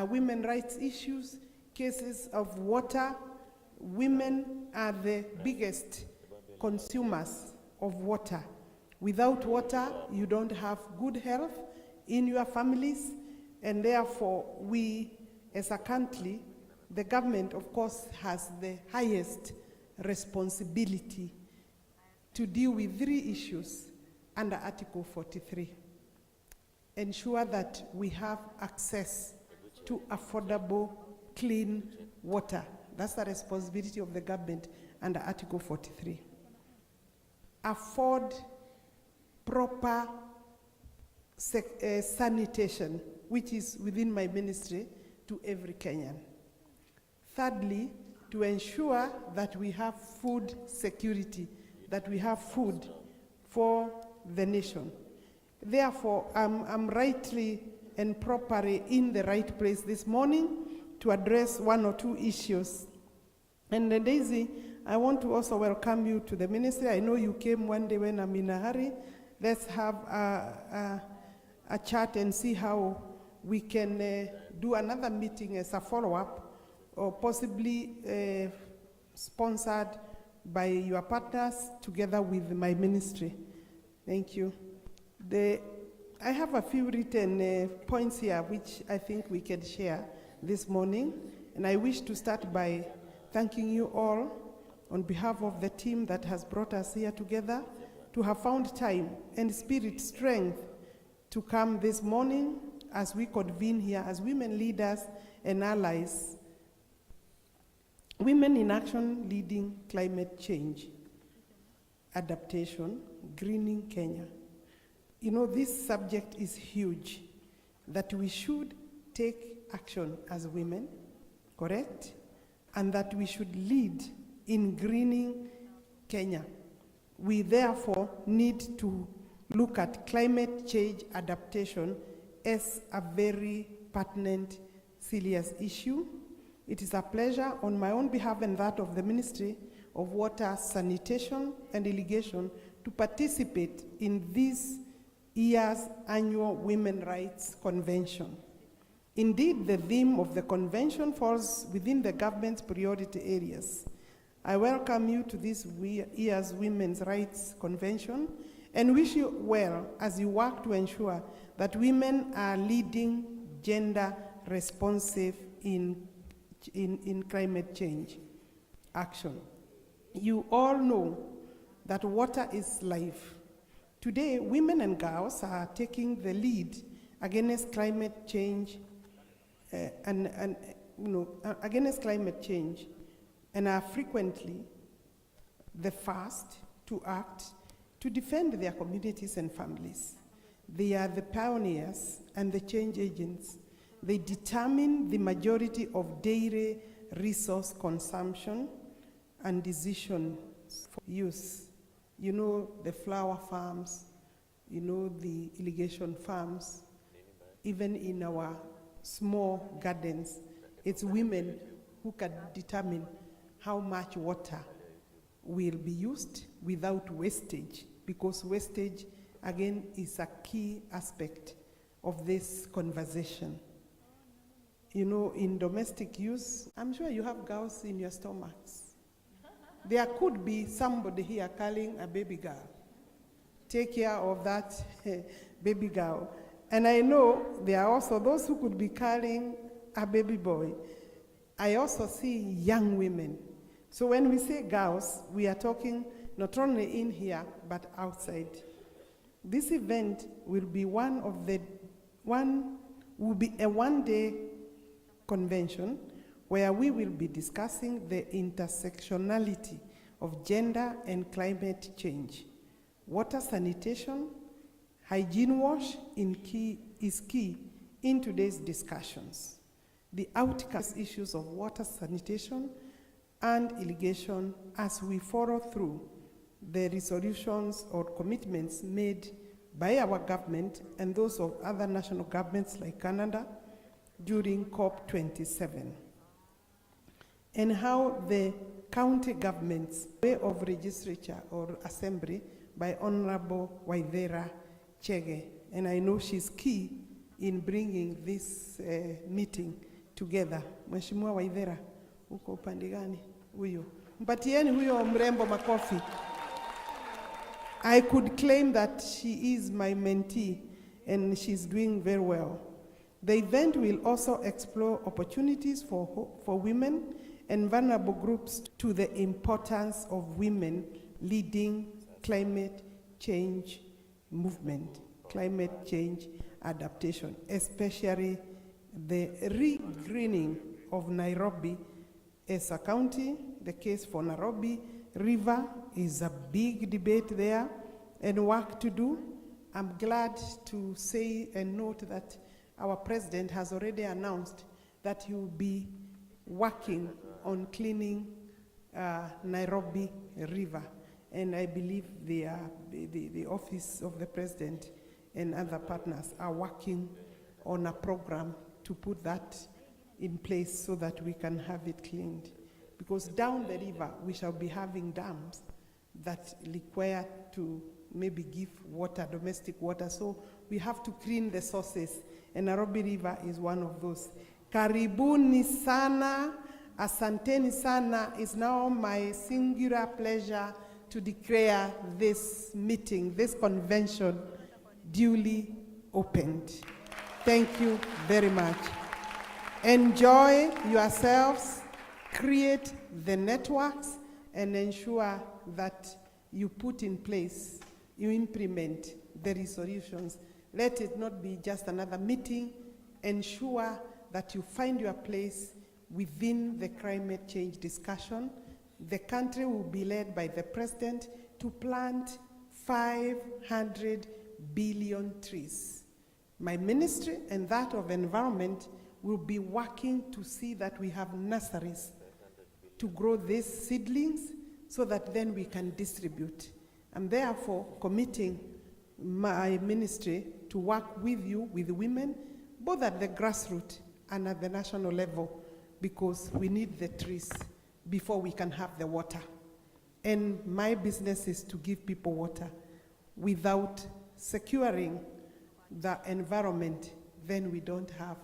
women rights issues, cases of water. Women are the biggest consumers of water. Without water, you don't have good health in your families, and therefore we, as a country, the government, of course, has the highest responsibility to deal with 3 issues under Article 43. Ensure that we have access to affordable, clean water. That's the responsibility of the government under Article 43. Afford proper sanitation, which is within my ministry, to every Kenyan. Thirdly, to ensure that we have food security, that we have food for the nation. Therefore, I'm rightly and properly in the right place this morning to address 1 or 2 issues. And Daisy, I want to also welcome you to the ministry. I know you came one day when I'm in a hurry. Let's have a chat and see how we can do another meeting as a follow-up, or possibly sponsored by your partners together with my ministry. Thank you. I have a few written points here which I think we can share this morning, and I wish to start by thanking you all on behalf of the team that has brought us here together, to have found time and spirit strength to come this morning as we convene here as women leaders and allies. Women in Action Leading Climate Change, Adaptation, Greening Kenya. You know, this subject is huge, that we should take action as women, correct? And that we should lead in greening Kenya. We therefore need to look at climate change adaptation as a very pertinent, serious issue. It is a pleasure on my own behalf and that of the Ministry of Water, Sanitation and Irrigation to participate in this year's annual Women's Rights Convention. Indeed, the theme of the convention falls within the government's priority areas. I welcome you to this year's Women's Rights Convention and wish you well as you work to ensure that women are leading gender responsive in climate change action. You all know that water is life. Today, women and girls are taking the lead against climate change against climate change, and are frequently the first to act to defend their communities and families. They are the pioneers and the change agents. They determine the majority of daily resource consumption and decisions for use. You know, the flower farms, you know, the irrigation farms, even in our small gardens, it's women who can determine how much water will be used without wastage, because wastage, again, is a key aspect of this conversation. You know, in domestic use, I'm sure you have girls in your stomachs. There could be somebody here carrying a baby girl. Take care of that baby girl. And I know there are also those who could be carrying a baby boy. I also see young women. So when we say girls, we are talking not only in here, but outside. This event will be a one-day convention where we will be discussing the intersectionality of gender and climate change. Water sanitation, hygiene wash is key in today's discussions. The outcomes issues of water sanitation and irrigation as we follow through the resolutions or commitments made by our government and those of other national governments like Canada during COP27. And how the county government's way of legislature or assembly by Honorable Waithera Chege, and I know she's key in bringing this meeting together. Mheshimiwa Waithera, uko upande gani? Huyo. Mpatieni huyo mrembo makofi. I could claim that she is my mentee and she's doing very well. The event will also explore opportunities for women and vulnerable groups to the importance of women leading climate change movement, climate change adaptation, especially the re-greening of Nairobi as a county. The case for Nairobi River is a big debate there and work to do. I'm glad to say and note that our president has already announced that he will be working on cleaning Nairobi River. And I believe the office of the president and other partners are working on a program to put that in place so that we can have it cleaned. Because down the river, we shall be having dams that require to maybe give water, domestic water. So we have to clean the sources. And Nairobi River is one of those. Karibuni sana, asanteni sana. It's now my singular pleasure to declare this meeting, this convention, duly opened. Thank you very much. Enjoy yourselves, create the networks, and ensure that you put in place, you implement the resolutions. Let it not be just another meeting. Ensure that you find your place within the climate change discussion. The country will be led by the president to plant 500 billion trees. My ministry and that of environment will be working to see that we have nurseries to grow these seedlings so that then we can distribute. I'm therefore committing my ministry to work with you, with women, both at the grassroots and at the national level, because we need the trees before we can have the water. And my business is to give people water. Without securing the environment, then we don't have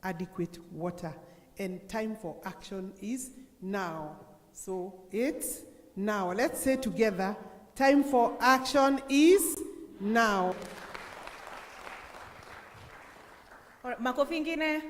adequate water. And time for action is now. So it's now. Let's say together, time for action is now. All right, makofi ingine.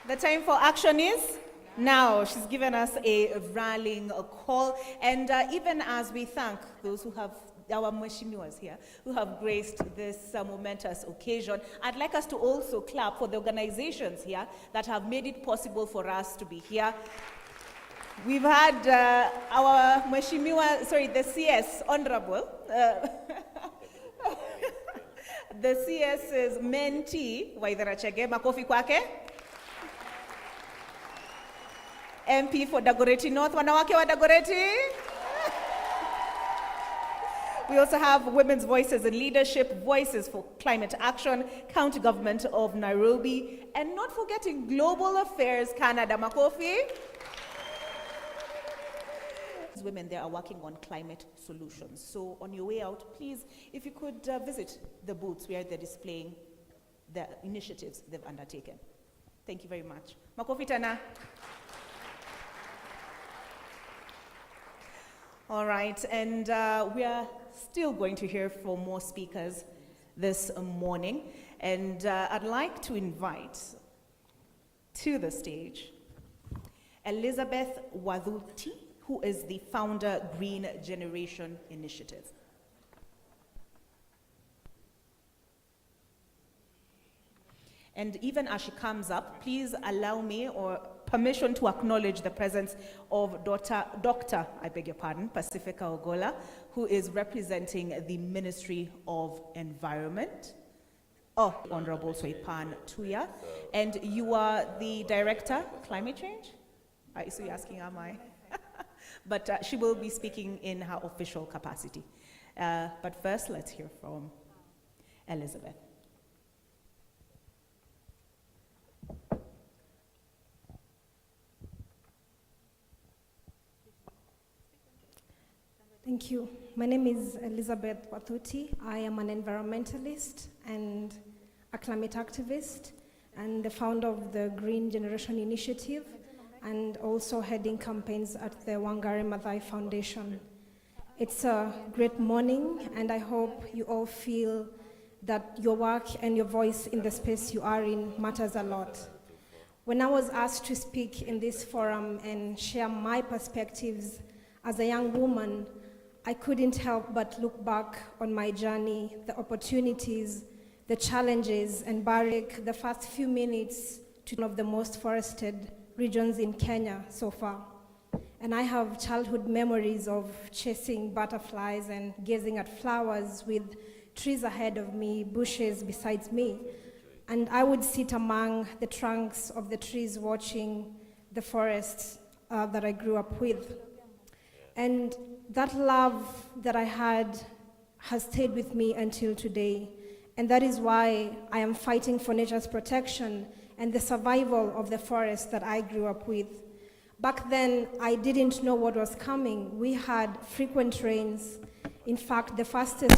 The time for action is now. She's given us a rallying call. And even as we thank those who have, our mheshimiwas here, who have graced this momentous occasion, I'd like us to also clap for the organizations here that have made it possible for us to be here. We've had our mheshimiwa, the CS, Honorable, the CS's mentee, Waithera Chege, makofi kwake. MP for Dagoretti North, wanawake wa Dagoretti. We also have Women's Voices in Leadership, Voices for Climate Action, County Government of Nairobi, and not forgetting Global Affairs Canada, makofi. Women there are working on climate solutions. So on your way out, please, if you could visit the booths where they're displaying the initiatives they've undertaken. Thank you very much. Makofi tena. All right, and we are still going to hear from more speakers this morning. And I'd like to invite to the stage Elizabeth Wadhuti, who is the founder, Green Generation Initiative. And even as she comes up, please allow me or permission to acknowledge the presence of Dr. Pacifica Ogola, who is representing the Ministry of Environment. Oh, Honorable Soipan Tuya. And you are the Director, Climate Change? So you're asking, am I? But she will be speaking in her official capacity. But first, let's hear from Elizabeth. Thank Thank you. My name is Elizabeth Wathuti. I am an environmentalist and a climate activist and the founder of the Green Generation Initiative and also heading campaigns at the Wangari Maathai Foundation. It's a great morning and I hope you all feel that your work and your voice in the space you are in matters a lot. When I was asked to speak in this forum and share my perspectives as a young woman, I couldn't help but look back on my journey, the opportunities, the challenges, and barrack the first few minutes to one of the most forested regions in Kenya so far. And I have childhood memories of chasing butterflies and gazing at flowers with trees ahead of me, bushes beside me. And I would sit among the trunks of the trees watching the forests that I grew up with. And that love that I had has stayed with me until today. And that is why I am fighting for nature's protection and the survival of the forest that I grew up with. Back then, I didn't know what was coming. We had frequent rains. In fact, the fastest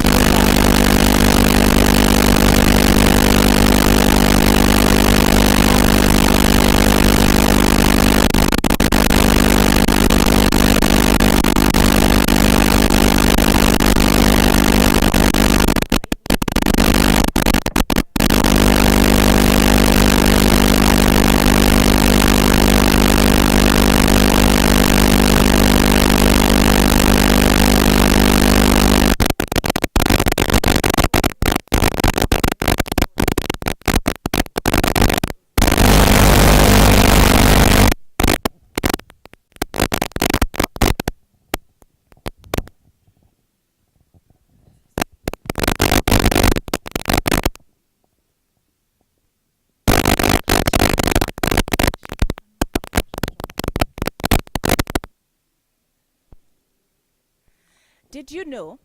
Did you know,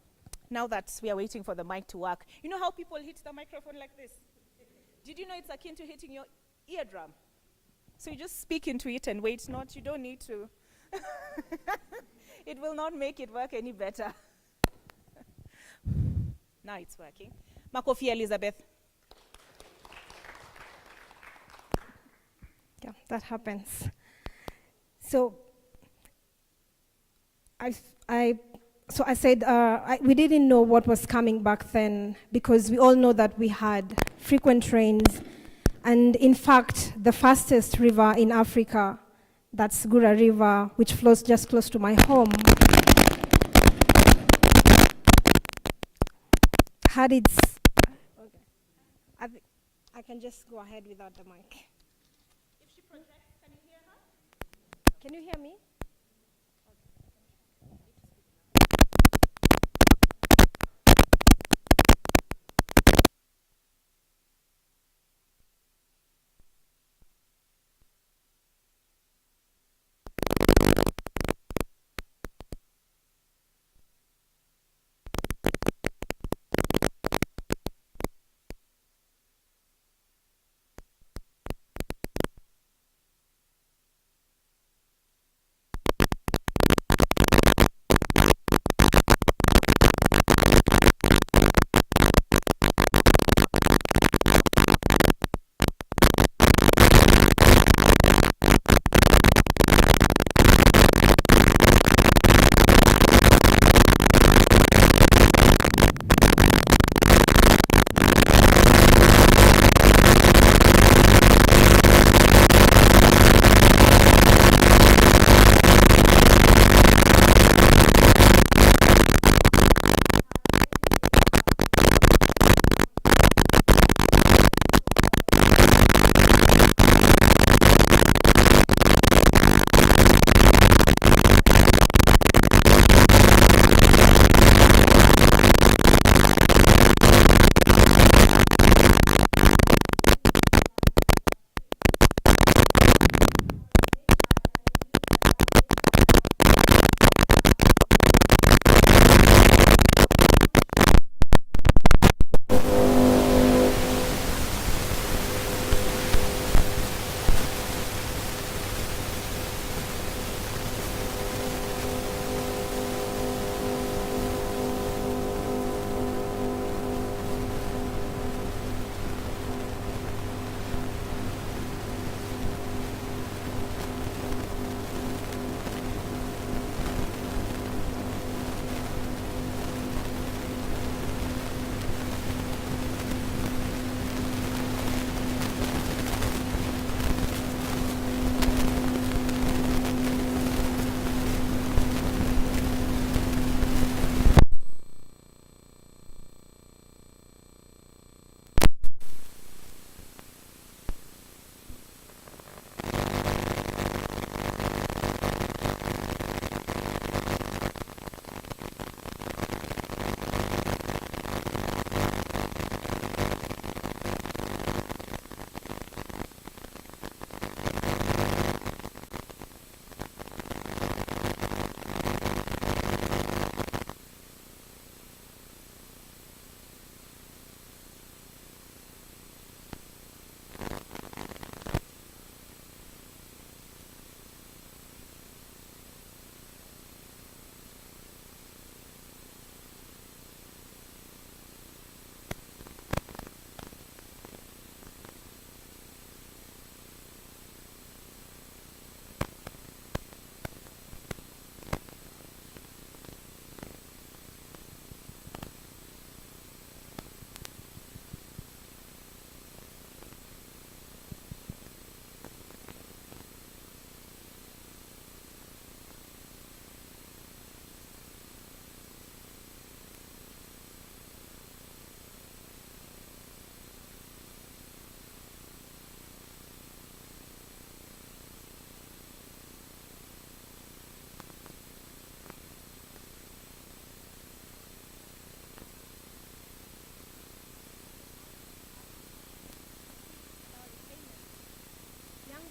now that we are waiting for the mic to work, you know how people hit the microphone like this? Did you know it's akin to hitting your eardrum? So you just speak into it and wait, you don't need to. It will not make it work any better. Now it's working. Makofi Elizabeth. Yeah, that happens. So I said we didn't know what was coming back then because we all know that we had frequent rains. And in fact, the fastest river in Africa, that's Gura River, which flows just close to my home, had its... Okay. I can just go ahead without the mic. If she projects, can you hear her? Can you hear me?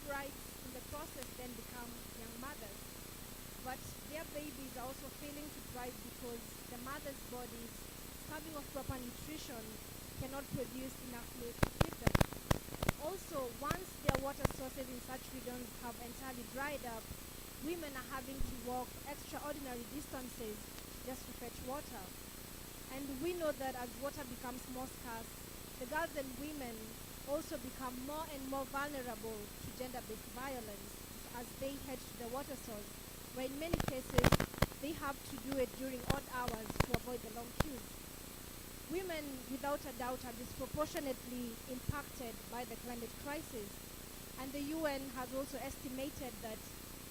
brides in the process then become young mothers. But their babies are also failing to thrive because the mother's bodies, starving of proper nutrition, cannot produce enough milk to feed them. Also, once their water sources in such regions have entirely dried up, women are having to walk extraordinary distances just to fetch water. And we know that as water becomes more scarce, the girls and women also become more and more vulnerable to gender-based violence as they head to the water source, where in many cases they have to do it during odd hours to avoid the long queues. Women, without a doubt, are disproportionately impacted by the climate crisis, and the UN has also estimated that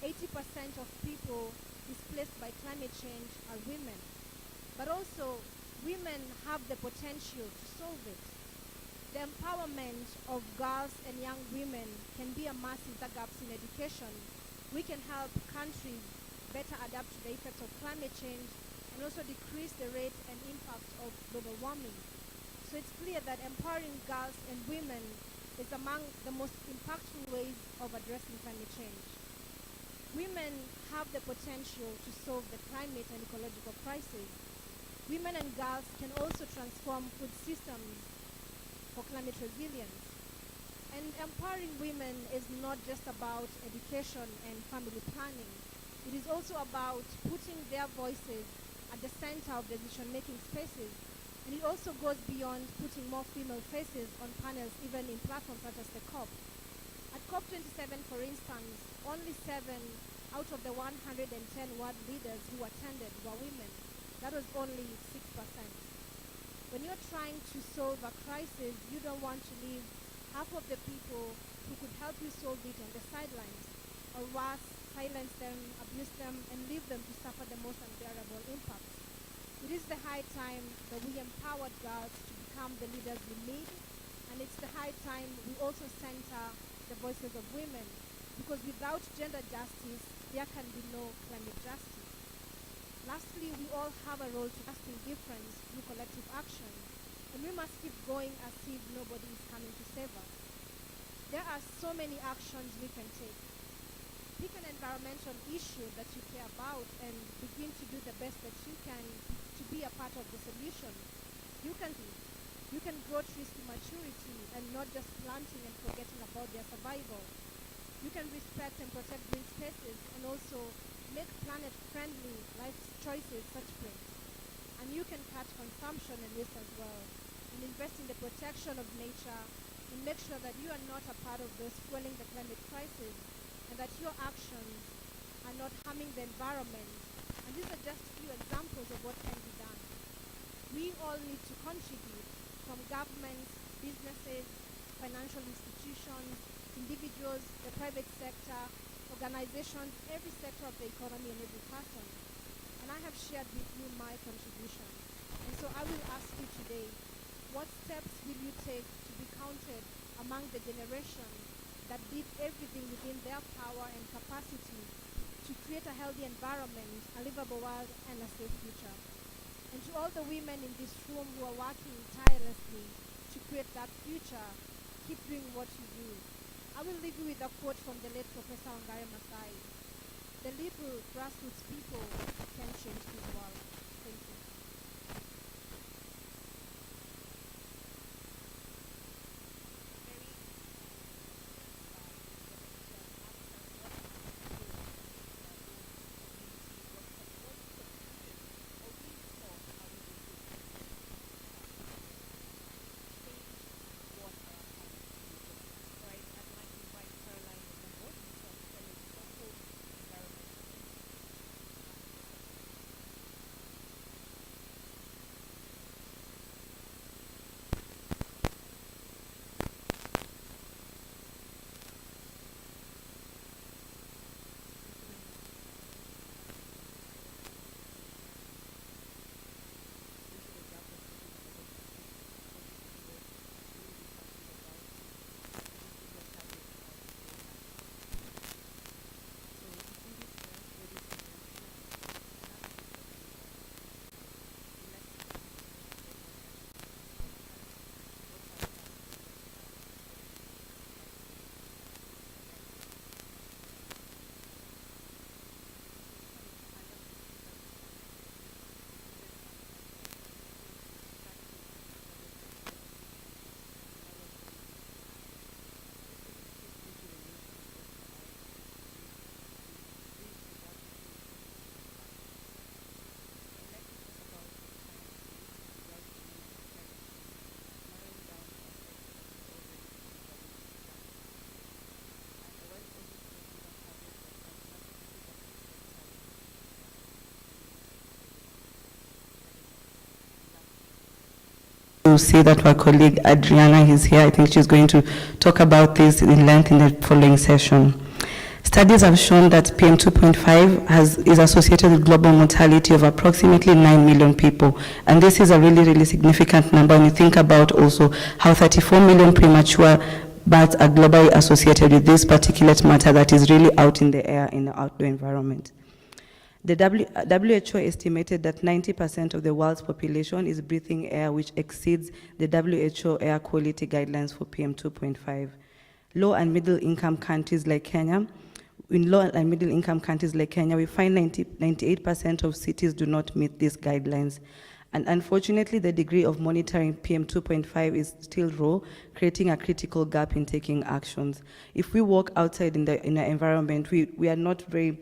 80% of people displaced by climate change are women. But also, women have the potential to solve it. The empowerment of girls and young women can be a massive gaps in education. We can help countries better adapt to the effects of climate change and also decrease the rate and impact of global warming. So it's clear that empowering girls and women is among the most impactful ways of addressing climate change. Women have the potential to solve the climate and ecological crisis. Women and girls can also transform food systems for climate resilience. And empowering women is not just about education and family planning. It is also about putting their voices at the center of decision-making spaces. And it also goes beyond putting more female faces on panels, even in platforms such as the COP. At COP27, for instance, only 7 out of the 110 world leaders who attended were women. That was only 6%. When you're trying to solve a crisis, you don't want to leave half of the people who could help you solve it on the sidelines, or worse, silence them, abuse them, and leave them to suffer the most unbearable impacts. It is the high time that we empowered girls to become the leaders we need, and it's the high time we also center the voices of women, because without gender justice, there can be no climate justice. Lastly, we all have a role to lasting difference through collective action, and we must keep going as if nobody is coming to save us. There are so many actions we can take. Pick an environmental issue that you care about and begin to do the best that you can to be a part of the solution. You can grow trees to maturity and not just planting and forgetting about their survival. You can respect and protect green spaces and also make planet-friendly life choices such sprint. And you can cut consumption and waste as well, and invest in the protection of nature and make sure that you are not a part of those fueling the climate crisis, and that your actions are not harming the environment. And these are just a few examples of what can be done. We all need to contribute, from governments, businesses, financial institutions, individuals, the private sector, organizations, every sector of the economy and every person. And I have shared with you my contribution. And so I will ask you today, what steps will you take to be counted among the generation that did everything within their power and capacity to create a healthy environment, a livable world, and a safe future? And to all the women in this room who are working tirelessly to create that future, keep doing what you do. I will leave you with a quote from the late Professor Wangari Maathai. The little grassroots people can change this world. Thank you. to see that our colleague Adriana is here. I think she's going to talk about this in length in the following session. Studies have shown that PM 2.5 is associated with global mortality of approximately 9 million people. And this is a really, really significant number when you think about also how 34 million premature births are globally associated with this particulate matter that is really out in the air in the outdoor environment. The WHO estimated that 90% of the world's population is breathing air which exceeds the WHO air quality guidelines for PM 2.5. Low and middle income countries like Kenya, in low and middle income countries like Kenya, we find 98% of cities do not meet these guidelines. And unfortunately, the degree of monitoring PM 2.5 is still low, creating a critical gap in taking actions. If we walk outside in the environment, we are not very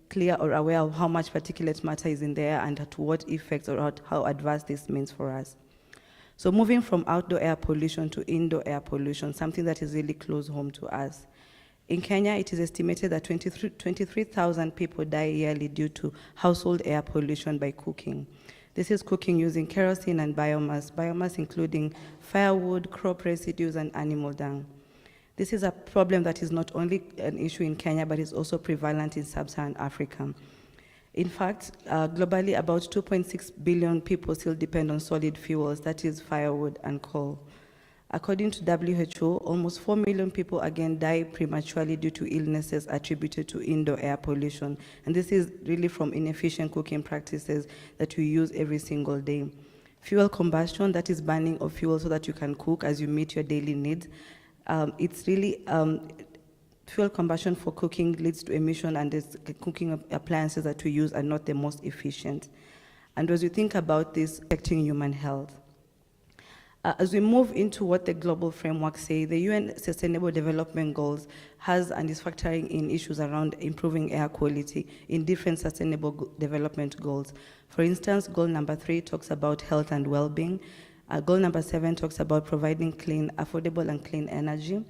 clear or aware of how much particulate matter is in there and to what effects or how adverse this means for us. So moving from outdoor air pollution to indoor air pollution, something that is really close home to us. In Kenya, it is estimated that 23,000 people die yearly due to household air pollution by cooking. This is cooking using kerosene and biomass including firewood, crop residues, and animal dung. This is a problem that is not only an issue in Kenya, but is also prevalent in sub-Saharan Africa. In fact, globally, about 2.6 billion people still depend on solid fuels, that is firewood and coal. According to WHO, almost 4 million people again die prematurely due to illnesses attributed to indoor air pollution. And this is really from inefficient cooking practices that we use every single day. Fuel combustion, that is burning of fuel so that you can cook as you meet your daily needs. It's really, fuel combustion for cooking leads to emission, and the cooking appliances that we use are not the most efficient. And as you think about this affecting human health, as we move into what the global framework say, the UN Sustainable Development Goals has and is factoring in issues around improving air quality in different sustainable development goals. For instance, goal number 3 talks about health and well-being. Goal number 7 talks about providing clean, affordable, and clean energy.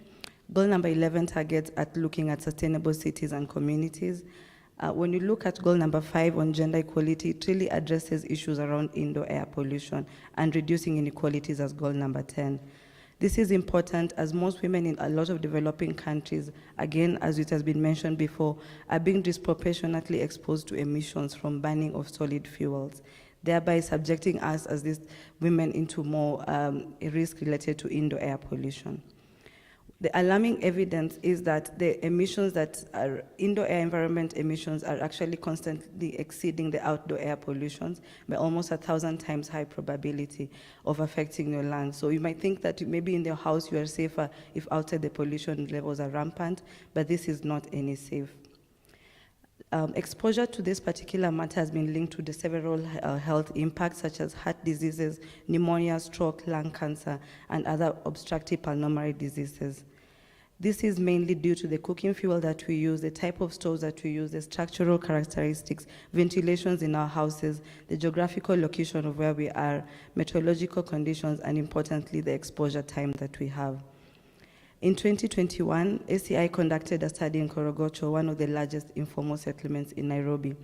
Goal number 11 targets at looking at sustainable cities and communities. When you look at goal number 5 on gender equality, it really addresses issues around indoor air pollution and reducing inequalities as goal number 10. This is important as most women in a lot of developing countries, again, as it has been mentioned before, are being disproportionately exposed to emissions from burning of solid fuels, thereby subjecting us as these women into more risk related to indoor air pollution. The alarming evidence is that the emissions that are indoor air environment emissions are actually constantly exceeding the outdoor air pollutions by almost 1,000 times high probability of affecting your lungs. So you might think that maybe in your house you are safer if outside the pollution levels are rampant, but this is not any safe. Exposure to this particular matter has been linked to the several health impacts such as heart diseases, pneumonia, stroke, lung cancer, and other obstructive pulmonary diseases. This is mainly due to the cooking fuel that we use, the type of stoves that we use, the structural characteristics, ventilations in our houses, the geographical location of where we are, meteorological conditions, and importantly, the exposure time that we have. In 2021, ACI conducted a study in Korogocho, one of the largest informal settlements in Nairobi.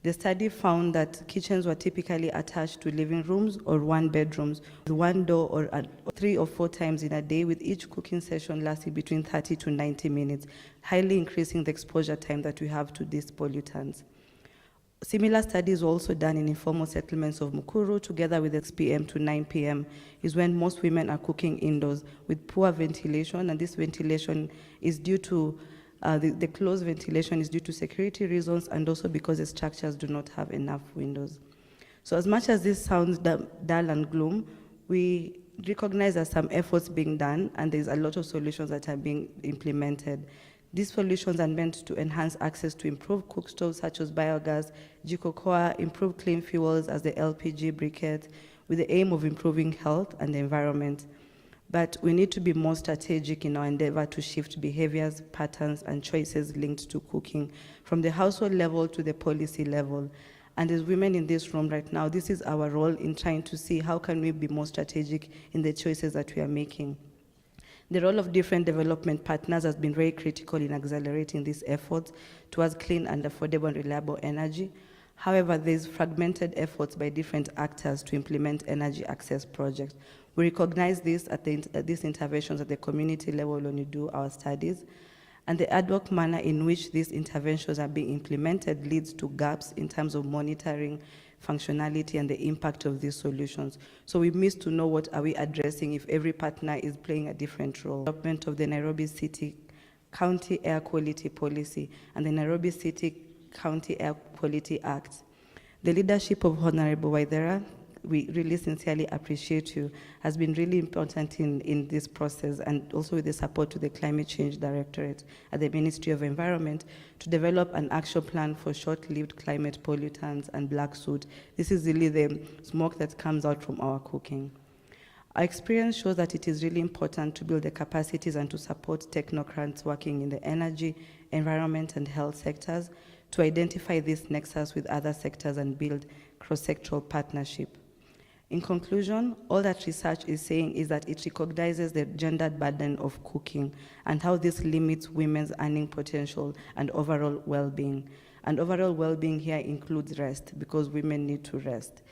The study found that kitchens were typically attached to living rooms or one bedrooms with one door or 3 or 4 times in a day, with each cooking session lasting between 30 to 90 minutes, highly increasing the exposure time that we have to these pollutants. Similar studies were also done in informal settlements of Mukuru, together with 6 p.m. to 9 p.m. is when most women are cooking indoors with poor ventilation, and this ventilation is due to the closed ventilation is due to security reasons and also because the structures do not have enough windows. So as much as this sounds dull and gloom, we recognize there's some efforts being done and there's a lot of solutions that are being implemented. These solutions are meant to enhance access to improved cook stoves such as biogas, jikokoa, improve clean fuels as the LPG briquette, with the aim of improving health and the environment. But we need to be more strategic in our endeavor to shift behaviors, patterns, and choices linked to cooking from the household level to the policy level. And as women in this room right now, this is our role in trying to see how can we be more strategic in the choices that we are making. The role of different development partners has been very critical in accelerating these efforts towards clean and affordable and reliable energy. However, there's fragmented efforts by different actors to implement energy access projects. We recognize this at these interventions at the community level when we do our studies, and the ad hoc manner in which these interventions are being implemented leads to gaps in terms of monitoring, functionality, and the impact of these solutions. So we miss to know what are we addressing if every partner is playing a different role. Development of the Nairobi City County Air Quality Policy and the Nairobi City County Air Quality Act. The leadership of Honorable Waithera, we really sincerely appreciate you, has been really important in this process, and also with the support to the Climate Change Directorate at the Ministry of Environment to develop an action plan for short-lived climate pollutants and black soot. This is really the smoke that comes out from our cooking. Our experience shows that it is really important to build the capacities and to support technocrats working in the energy, environment, and health sectors to identify this nexus with other sectors and build cross-sectoral partnership. In conclusion, all that research is saying is that it recognizes the gendered burden of cooking and how this limits women's earning potential and overall well-being. And overall well-being here includes rest, because women need to rest.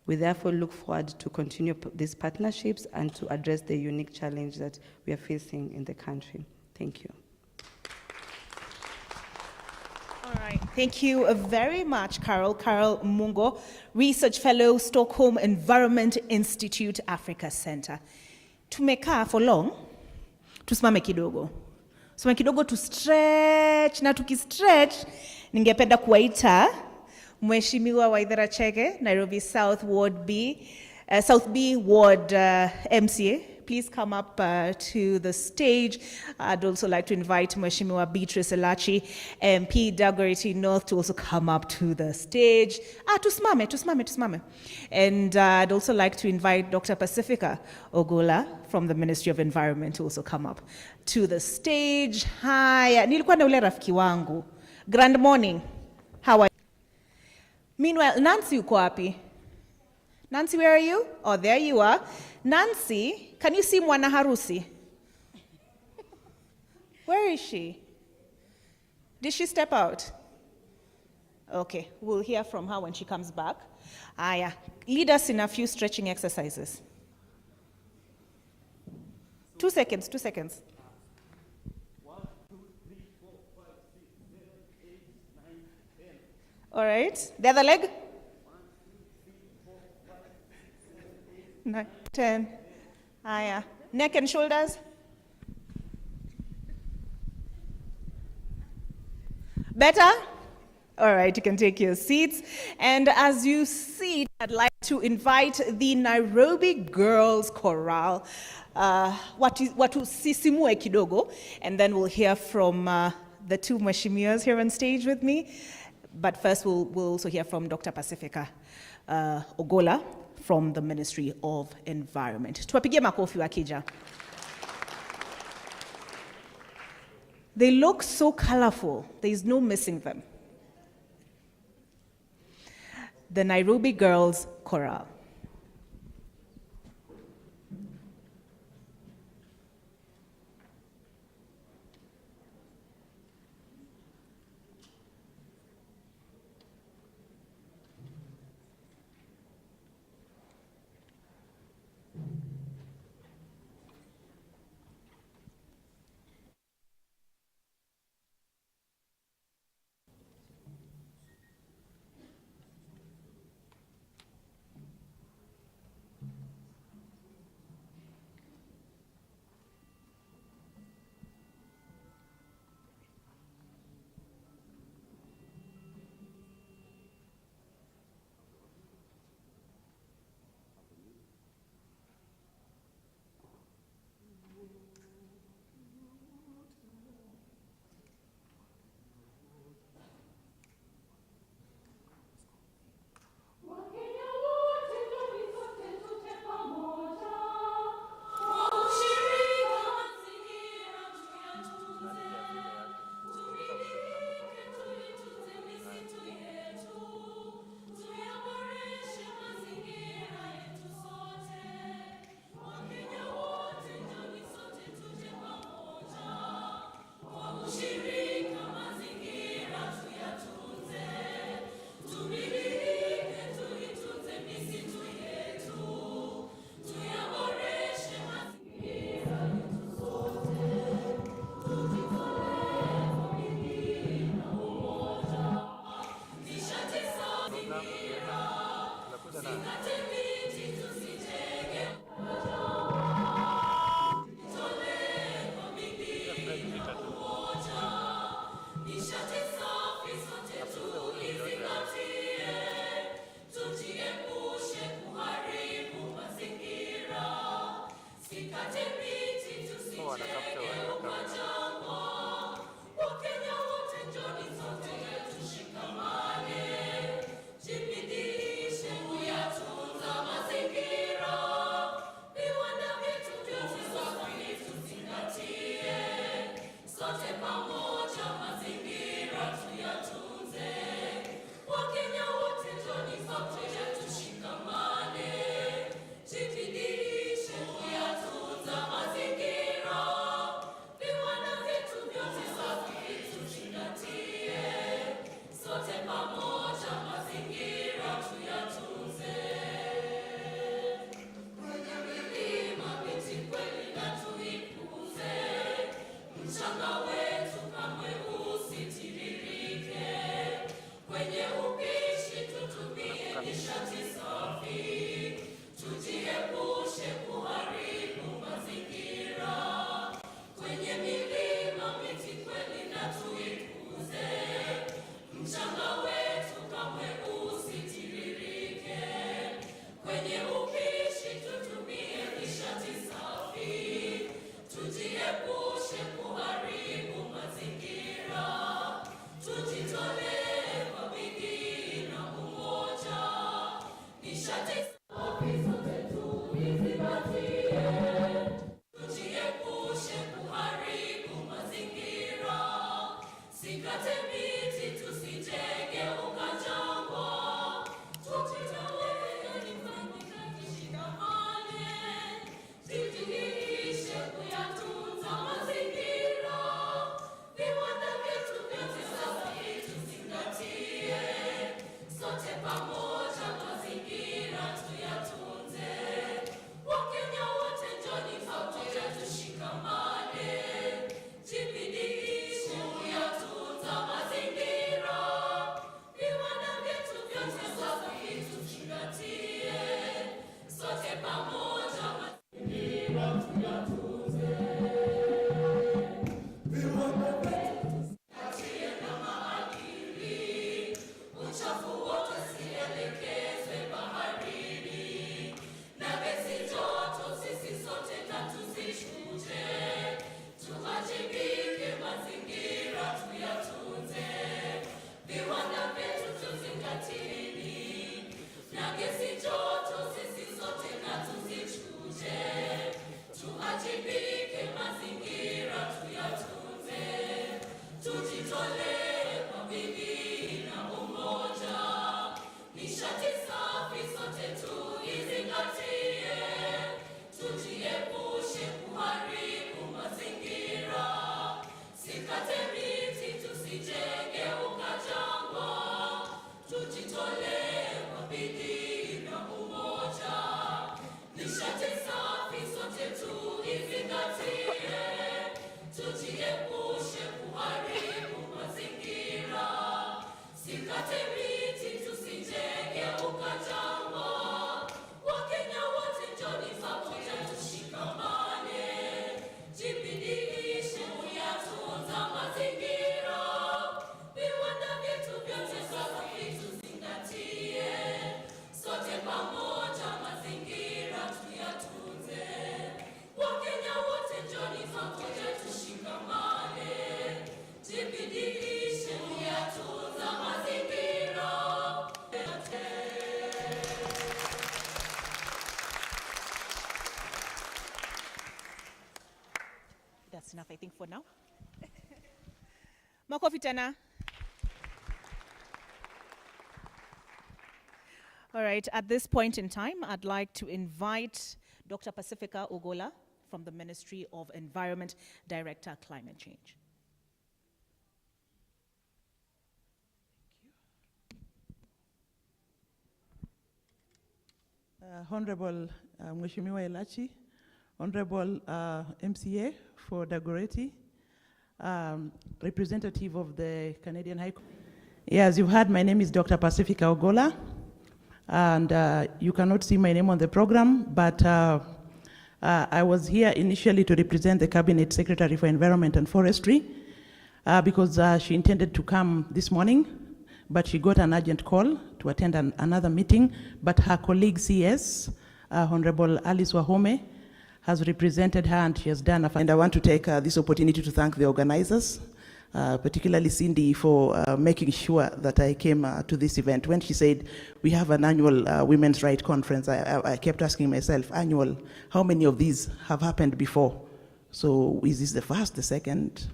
We therefore look forward to continue these partnerships and to address the unique challenge that we are facing in the country. Thank you. All right, thank you very much, Carol. Carol Mungo, Research Fellow, Stockholm Environment Institute, Africa Center. Tumekaa for long, tusimame kidogo. Tusimame kidogo to stretch, na tukistretch, ningependa kuwaita Mheshimiwa Waithera Chege, Nairobi South Ward B, South B Ward MCA. Please come up to the stage. I'd also like to invite Mheshimiwa Beatrice Elachi, MP Dagoretti North, to also come up to the stage. Tusimame. And I'd also like to invite Dr. Pacifica Ogola from the Ministry of Environment to also come up to the stage. Hi, nilikuwa na ule rafiki wangu. Grand morning. How are you? Meanwhile, Nancy uko wapi? Nancy, where are you? Oh, there you are. Nancy, can you see mwana harusi? Where is she? Did she step out? Okay, we'll hear from her when she comes back. Yeah. Lead us in a few stretching exercises. 2 seconds. 1, 2, 3, 4, 5, 6, 7, 8, 9, 10. All right, the other leg? 1, 2, 3, 4, 5, 6, 7, 8, 9, 10. Yeah. Neck and shoulders? Better? All right, you can take your seats. And as you see, I'd like to invite the Nairobi Girls Chorale, watu sisimue kidogo, and then we'll hear from the two Mheshimiwas here on stage with me. But first, we'll also hear from Dr. Pacifica Ogola from the Ministry of Environment. Tuwapigie makofi wakija. They look so colorful. There's no missing them. The Nairobi Girls Chorale. That's enough, I think, for now. Makofi tena. All right, at this point in time, I'd like to invite Dr. Pacifica Ogola from the Ministry of Environment, Director, Climate Change. Honorable Mheshimiwa Elachi, Honorable MCA for Dagoretti, representative of the Canadian High Court. Yeah, as you've heard, my name is Dr. Pacifica Ogola, and you cannot see my name on the program, but I was here initially to represent the Cabinet Secretary for Environment and Forestry because she intended to come this morning, but she got an urgent call to attend another meeting, but her colleague CS, Honorable Alice Wahome, has represented her and she has done and I want to take this opportunity to thank the organizers, particularly Cindy for making sure that I came to this event. When she said we have an annual Women's Rights Conference, I kept asking myself, annual, how many of these have happened before? So is this the first, the second,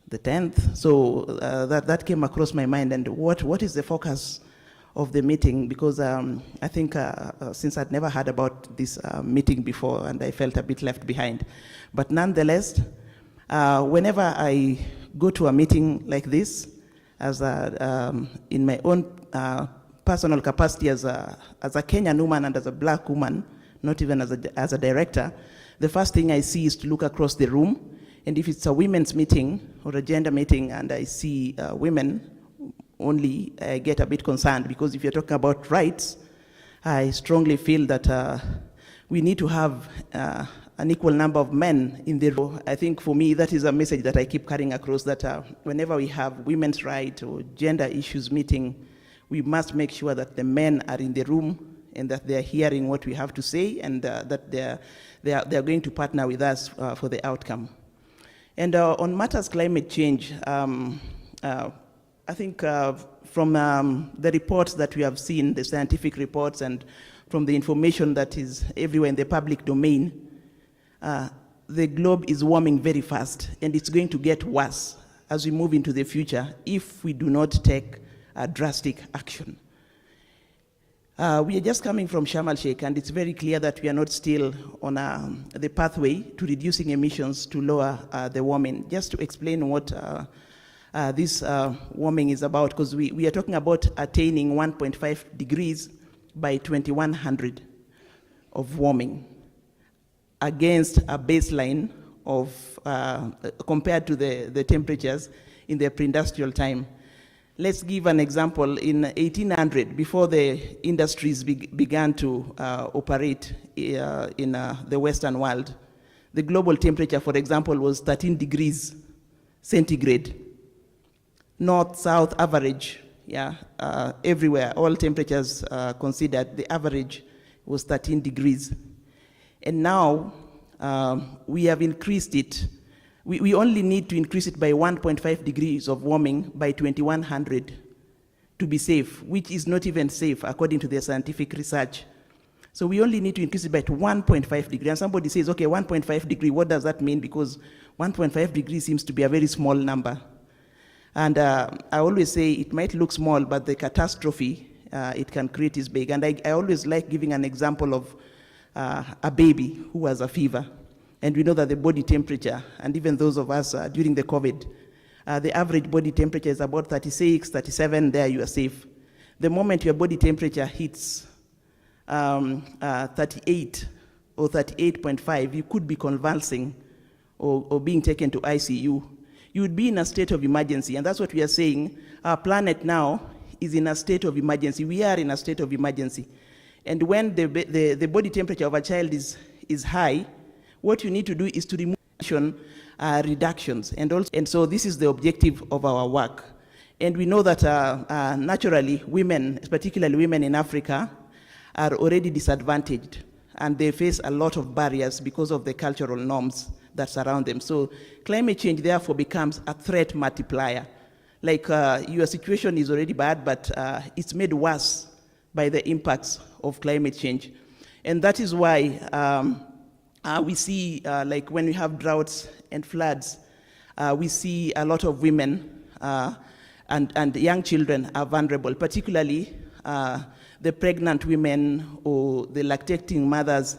the 10th? So that came across my mind, and what is the focus of the meeting? Because I think since I'd never heard about this meeting before, and I felt a bit left behind. But nonetheless, whenever I go to a meeting like this, as in my own personal capacity as a Kenyan woman and as a black woman, not even as a director, the first thing I see is to look across the room. And if it's a women's meeting or a gender meeting and I see women only, I get a bit concerned, because if you're talking about rights, I strongly feel that we need to have an equal number of men in the room. I think for me, that is a message that I keep carrying across, that whenever we have women's rights or gender issues meeting, we must make sure that the men are in the room and that they're hearing what we have to say, and that they're going to partner with us for the outcome. And on matters climate change, I think from the reports that we have seen, the scientific reports, and from the information that is everywhere in the public domain, the globe is warming very fast, and it's going to get worse. as we move into the future if we do not take drastic action. We are just coming from Sharm el-Sheikh, and it's very clear that we are not still on the pathway to reducing emissions to lower the warming. Just to explain what this warming is about, because we are talking about attaining 1.5 degrees by 2100 of warming against a baseline of, compared to the temperatures in the pre-industrial time. Let's give an example. In 1800, before the industries began to operate in the Western world, the global temperature, for example, was 13 degrees centigrade. North-south average, everywhere, all temperatures considered, the average was 13 degrees. And now, we have increased it. We only need to increase it by 1.5 degrees of warming by 2100 to be safe, which is not even safe according to the scientific research. So we only need to increase it by 1.5 degrees. And somebody says, okay, 1.5 degree, what does that mean? Because 1.5 degrees seems to be a very small number. And I always say it might look small, but the catastrophe it can create is big. And I always like giving an example of a baby who has a fever. And we know that the body temperature, and even those of us during the COVID, the average body temperature is about 36, 37, there you are safe. The moment your body temperature hits 38 or 38.5, you could be convulsing or being taken to ICU. You would be in a state of emergency, and that's what we are saying. Our planet now is in a state of emergency. We are in a state of emergency. And when the body temperature of a child is high, what you need to do is to remove reductions. And so this is the objective of our work. And we know that naturally women, particularly women in Africa, are already disadvantaged, and they face a lot of barriers because of the cultural norms that surround them. So climate change therefore becomes a threat multiplier. Like your situation is already bad, but it's made worse by the impacts of climate change. And that is why we see, like when we have droughts and floods, we see a lot of women and young children are vulnerable, particularly the pregnant women or the lactating mothers.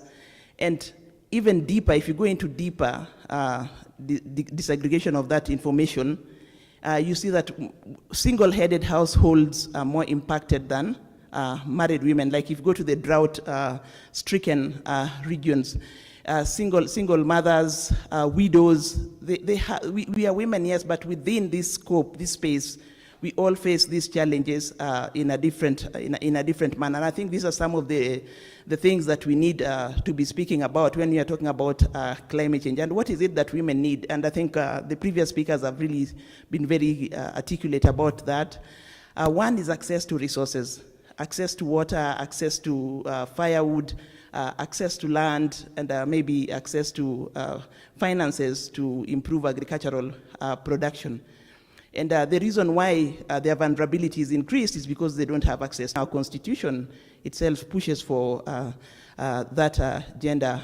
And even deeper, if you go into deeper disaggregation of that information, you see that single-headed households are more impacted than married women. Like if you go to the drought-stricken regions, single mothers, widows, we are women, yes, but within this scope, this space, we all face these challenges in a different manner. And I think these are some of the things that we need to be speaking about when we are talking about climate change. And what is it that women need? And I think the previous speakers have really been very articulate about that. One is access to resources, access to water, access to firewood, access to land, and maybe access to finances to improve agricultural production. And the reason why their vulnerability is increased is because they don't have access. Our constitution itself pushes for that gender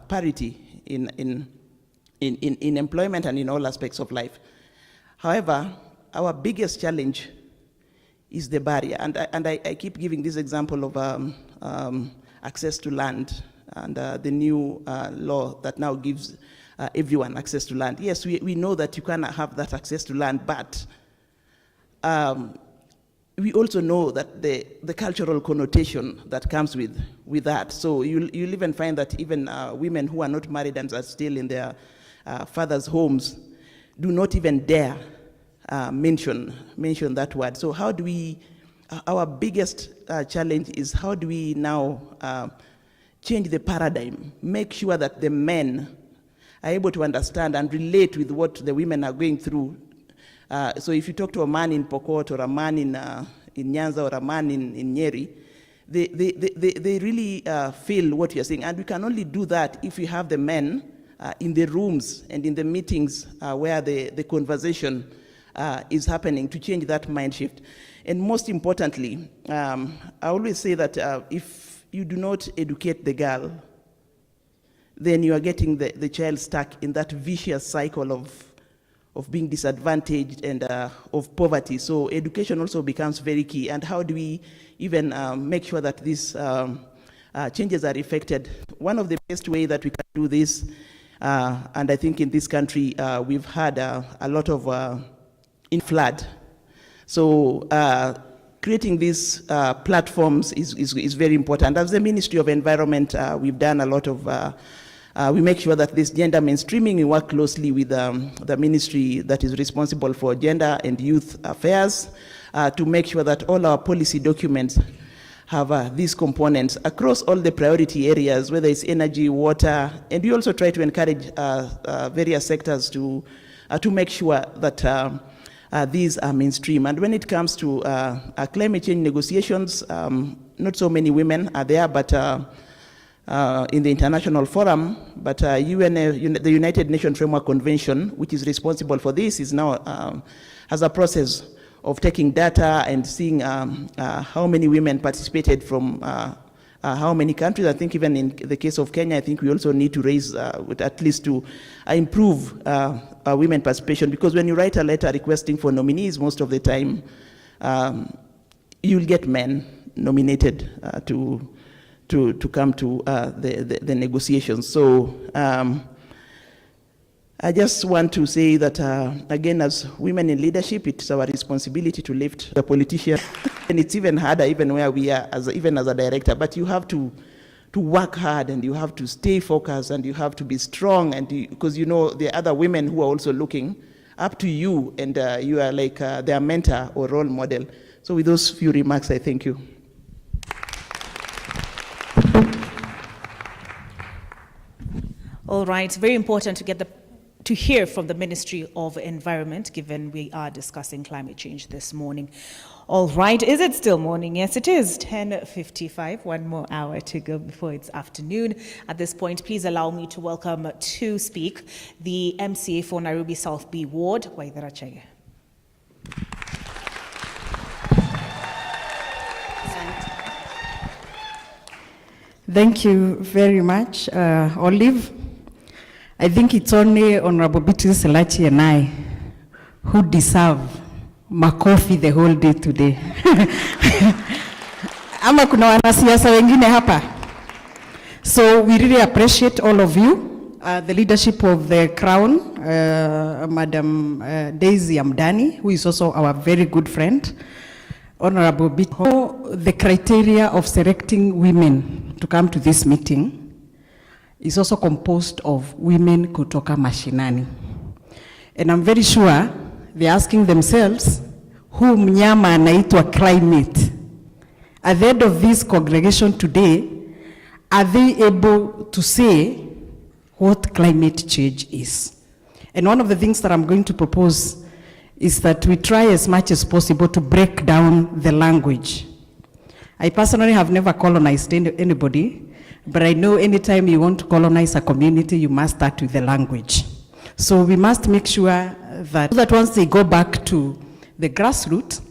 parity in employment and in all aspects of life. However, our biggest challenge is the barrier. And I keep giving this example of access to land and the new law that now gives everyone access to land. Yes, we know that you cannot have that access to land, but we also know that the cultural connotation that comes with that. So you'll even find that even women who are not married and are still in their fathers' homes do not even dare mention that word. So how do we, our biggest challenge is how do we now change the paradigm, make sure that the men are able to understand and relate with what the women are going through. So if you talk to a man in Pokot or a man in Nyanza or a man in Nyeri, they really feel what you're saying. And we can only do that if we have the men in the rooms and in the meetings where the conversation is happening to change that mind shift. And most importantly, I always say that if you do not educate the girl, then you are getting the child stuck in that vicious cycle being disadvantaged and of poverty. So education also becomes very key. And how do we even make sure that these changes are effected? One of the best ways that we can do this, and I think in this country we've had a lot of in flood. So creating these platforms is very important. As the Ministry of Environment, we've done a lot of, we make sure that this gender mainstreaming, we work closely with the ministry that is responsible for gender and youth affairs to make sure that all our policy documents have these components across all the priority areas, whether it's energy, water, and we also try to encourage various sectors to make sure that these are mainstream. And when it comes to climate change negotiations, not so many women are there, but in the international forum, but the United Nations Framework Convention, which is responsible for this, is now has a process of taking data and seeing how many women participated from how many countries. I think even in the case of Kenya, I think we also need to raise, at least to improve women participation, because when you write a letter requesting for nominees, most of the time you'll get men nominated to come to the negotiations. So I just want to say that, again, as women in leadership, it's our responsibility to lift the politician. And it's even harder, even where we are, even as a director. But you have to work hard, and you have to stay focused, and you have to be strong, and because you know there are other women who are also looking up to you, and you are like their mentor or role model. So with those few remarks, I thank you. All right, very important to hear from the Ministry of Environment, given we are discussing climate change this morning. All right, is it still morning? Yes, it is 10:55, one more hour to go before it's afternoon. At this point, please allow me to welcome to speak the MCA for Nairobi South B Ward, Waithera Chege. Thank you very much, Olive. I think it's only Honorable Beatrice Elachi and I who deserve makofi the whole day today. Ama kuna wanasiasa wengine hapa. So we really appreciate all of you, the leadership of the Crown, Madam Daisy Amdani, who is also our very good friend, Honorable Beatrice. The criteria of selecting women to come to this meeting is also composed of women kutoka mashinani. And I'm very sure they're asking themselves, who mnyama anaitwa climate? At the end of this congregation today, are they able to say what climate change is? And one of the things that I'm going to propose is that we try as much as possible to break down the language. I personally have never colonized anybody, but I know anytime you want to colonize a community, you must start with the language. So we must make sure that once they go back to the grassroots,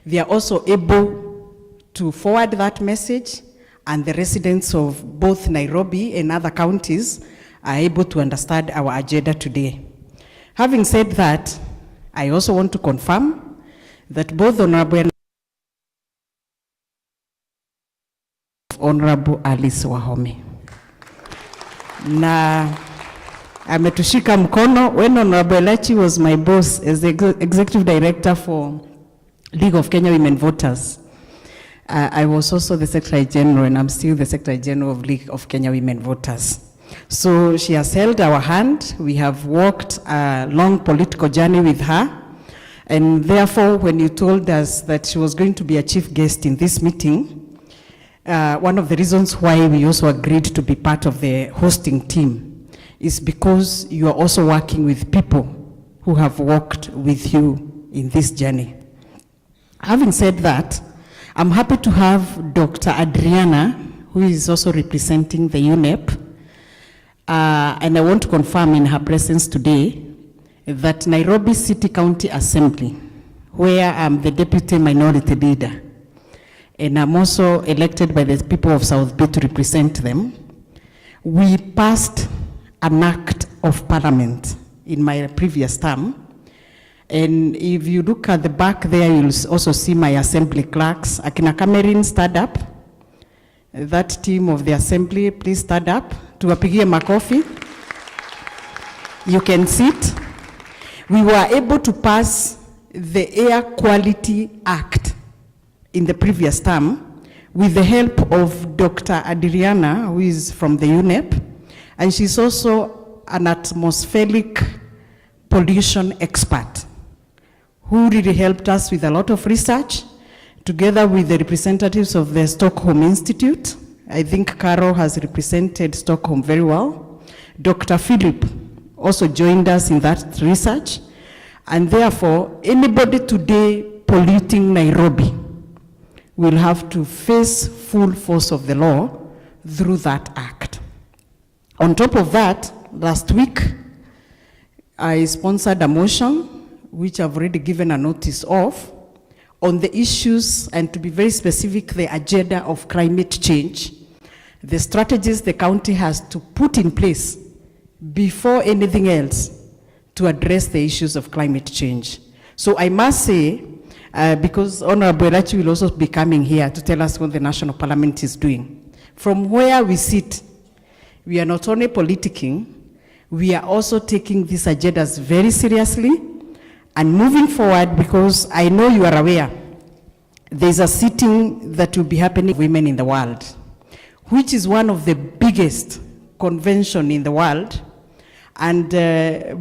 they are also able to forward that message, and the residents of both Nairobi and other counties are able to understand our agenda today. Having said that, I also want to confirm that both Honorable Alice Wahome. Na ametushika mkono when Honorable Elachi was my boss as the executive director for League of Kenya Women Voters. I was also the Secretary General, and I'm still the Secretary General of League of Kenya Women Voters. So she has held our hand. We have walked a long political journey with her. And therefore, when you told us that she was going to be a chief guest in this meeting, one of the reasons why we also agreed to be part of the hosting team is because you are also working with people who have walked with you in this journey. Having said that, I'm happy to have Dr. Adriana, who is also representing the UNEP, and I want to confirm in her presence today that Nairobi City County Assembly, where I'm the deputy minority leader, and I'm also elected by the people of South Bay to represent them, we passed an act of parliament in my previous term, And if you look at the back there, you'll also see my assembly clerks. Akina Cameron, stand up. That team of the assembly, please stand up. Tuwapigie makofi. You can sit. We were able to pass the Air Quality Act in the previous term with the help of Dr. Adriana, who is from the UNEP, and she's also an atmospheric pollution expert who really helped us with a lot of research, together with the representatives of the Stockholm Institute. I think Carol has represented Stockholm very well. Dr. Philip also joined us in that research. And therefore, anybody today polluting Nairobi will have to face full force of the law through that act. On top of that, last week, I sponsored a motion, which I've already given a notice of, on the issues, and to be very specific, the agenda of climate change, the strategies the county has to put in place before anything else to address the issues of climate change. So I must say, because Honorable Elachi will also be coming here to tell us what the National Parliament is doing. From where we sit, we are not only politicking, we are also taking these agendas very seriously and moving forward, because I know you are aware there's a sitting that will be happening for women in the world, which is one of the biggest convention in the world. And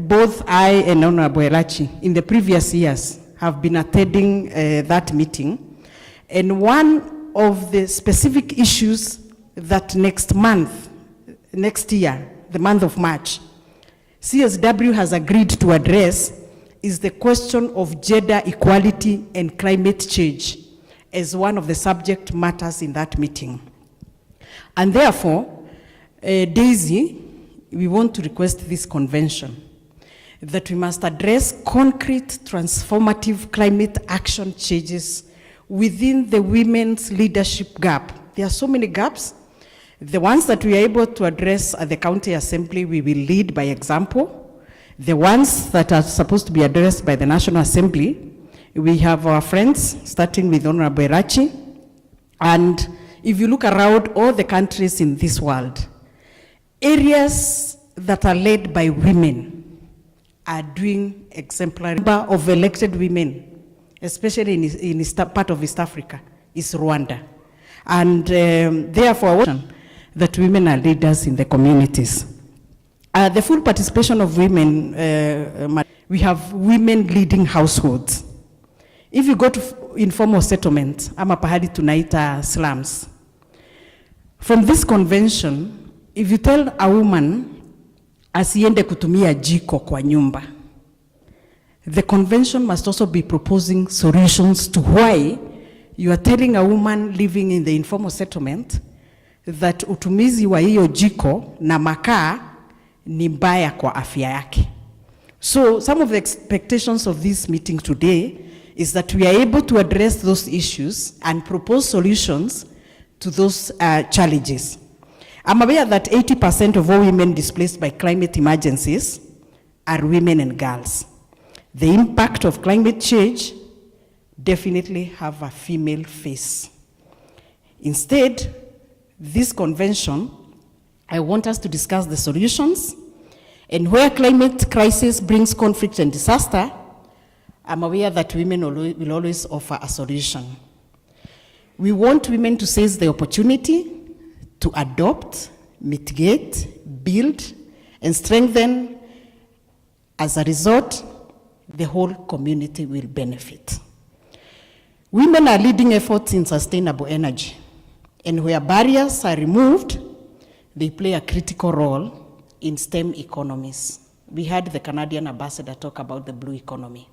both I and Honorable Elachi in the previous years have been attending that meeting. And one of the specific issues that next year, the month of March, CSW has agreed to address is the question of gender equality and climate change as one of the subject matters in that meeting. And therefore, Daisy, we want to request this convention that we must address concrete transformative climate action changes within the women's leadership gap. There are so many gaps. The ones that we are able to address at the county assembly, we will lead by example. The ones that are supposed to be addressed by the National Assembly, we have our friends, starting with Honorable Elachi. And if you look around all the countries in this world, areas that are led by women are doing exemplary. Number of elected women, especially in part of East Africa, is Rwanda. And therefore, that women are leaders in the communities. The full participation of women, we have women leading households. If you go to informal settlement, ama pahali tunaita slums, from this convention, if you tell a woman asiende kutumia jiko kwa nyumba, the convention must also be proposing solutions to why you are telling a woman living in the informal settlement that utumizi wa hiyo jiko na makaa ni mbaya kwa afya yake. So some of the expectations of this meeting today is that we are able to address those issues and propose solutions to those challenges. I'm aware that 80% of all women displaced by climate emergencies are women and girls. The impact of climate change definitely have a female face. Instead, this convention, I want us to discuss the solutions, and where climate crisis brings conflict and disaster, I'm aware that women will always offer a solution. We want women to seize the opportunity to adopt, mitigate, build, and strengthen. As a result, the whole community will benefit. Women are leading efforts in sustainable energy, and where barriers are removed, they play a critical role in STEM economies. We had the Canadian ambassador talk about the blue economy.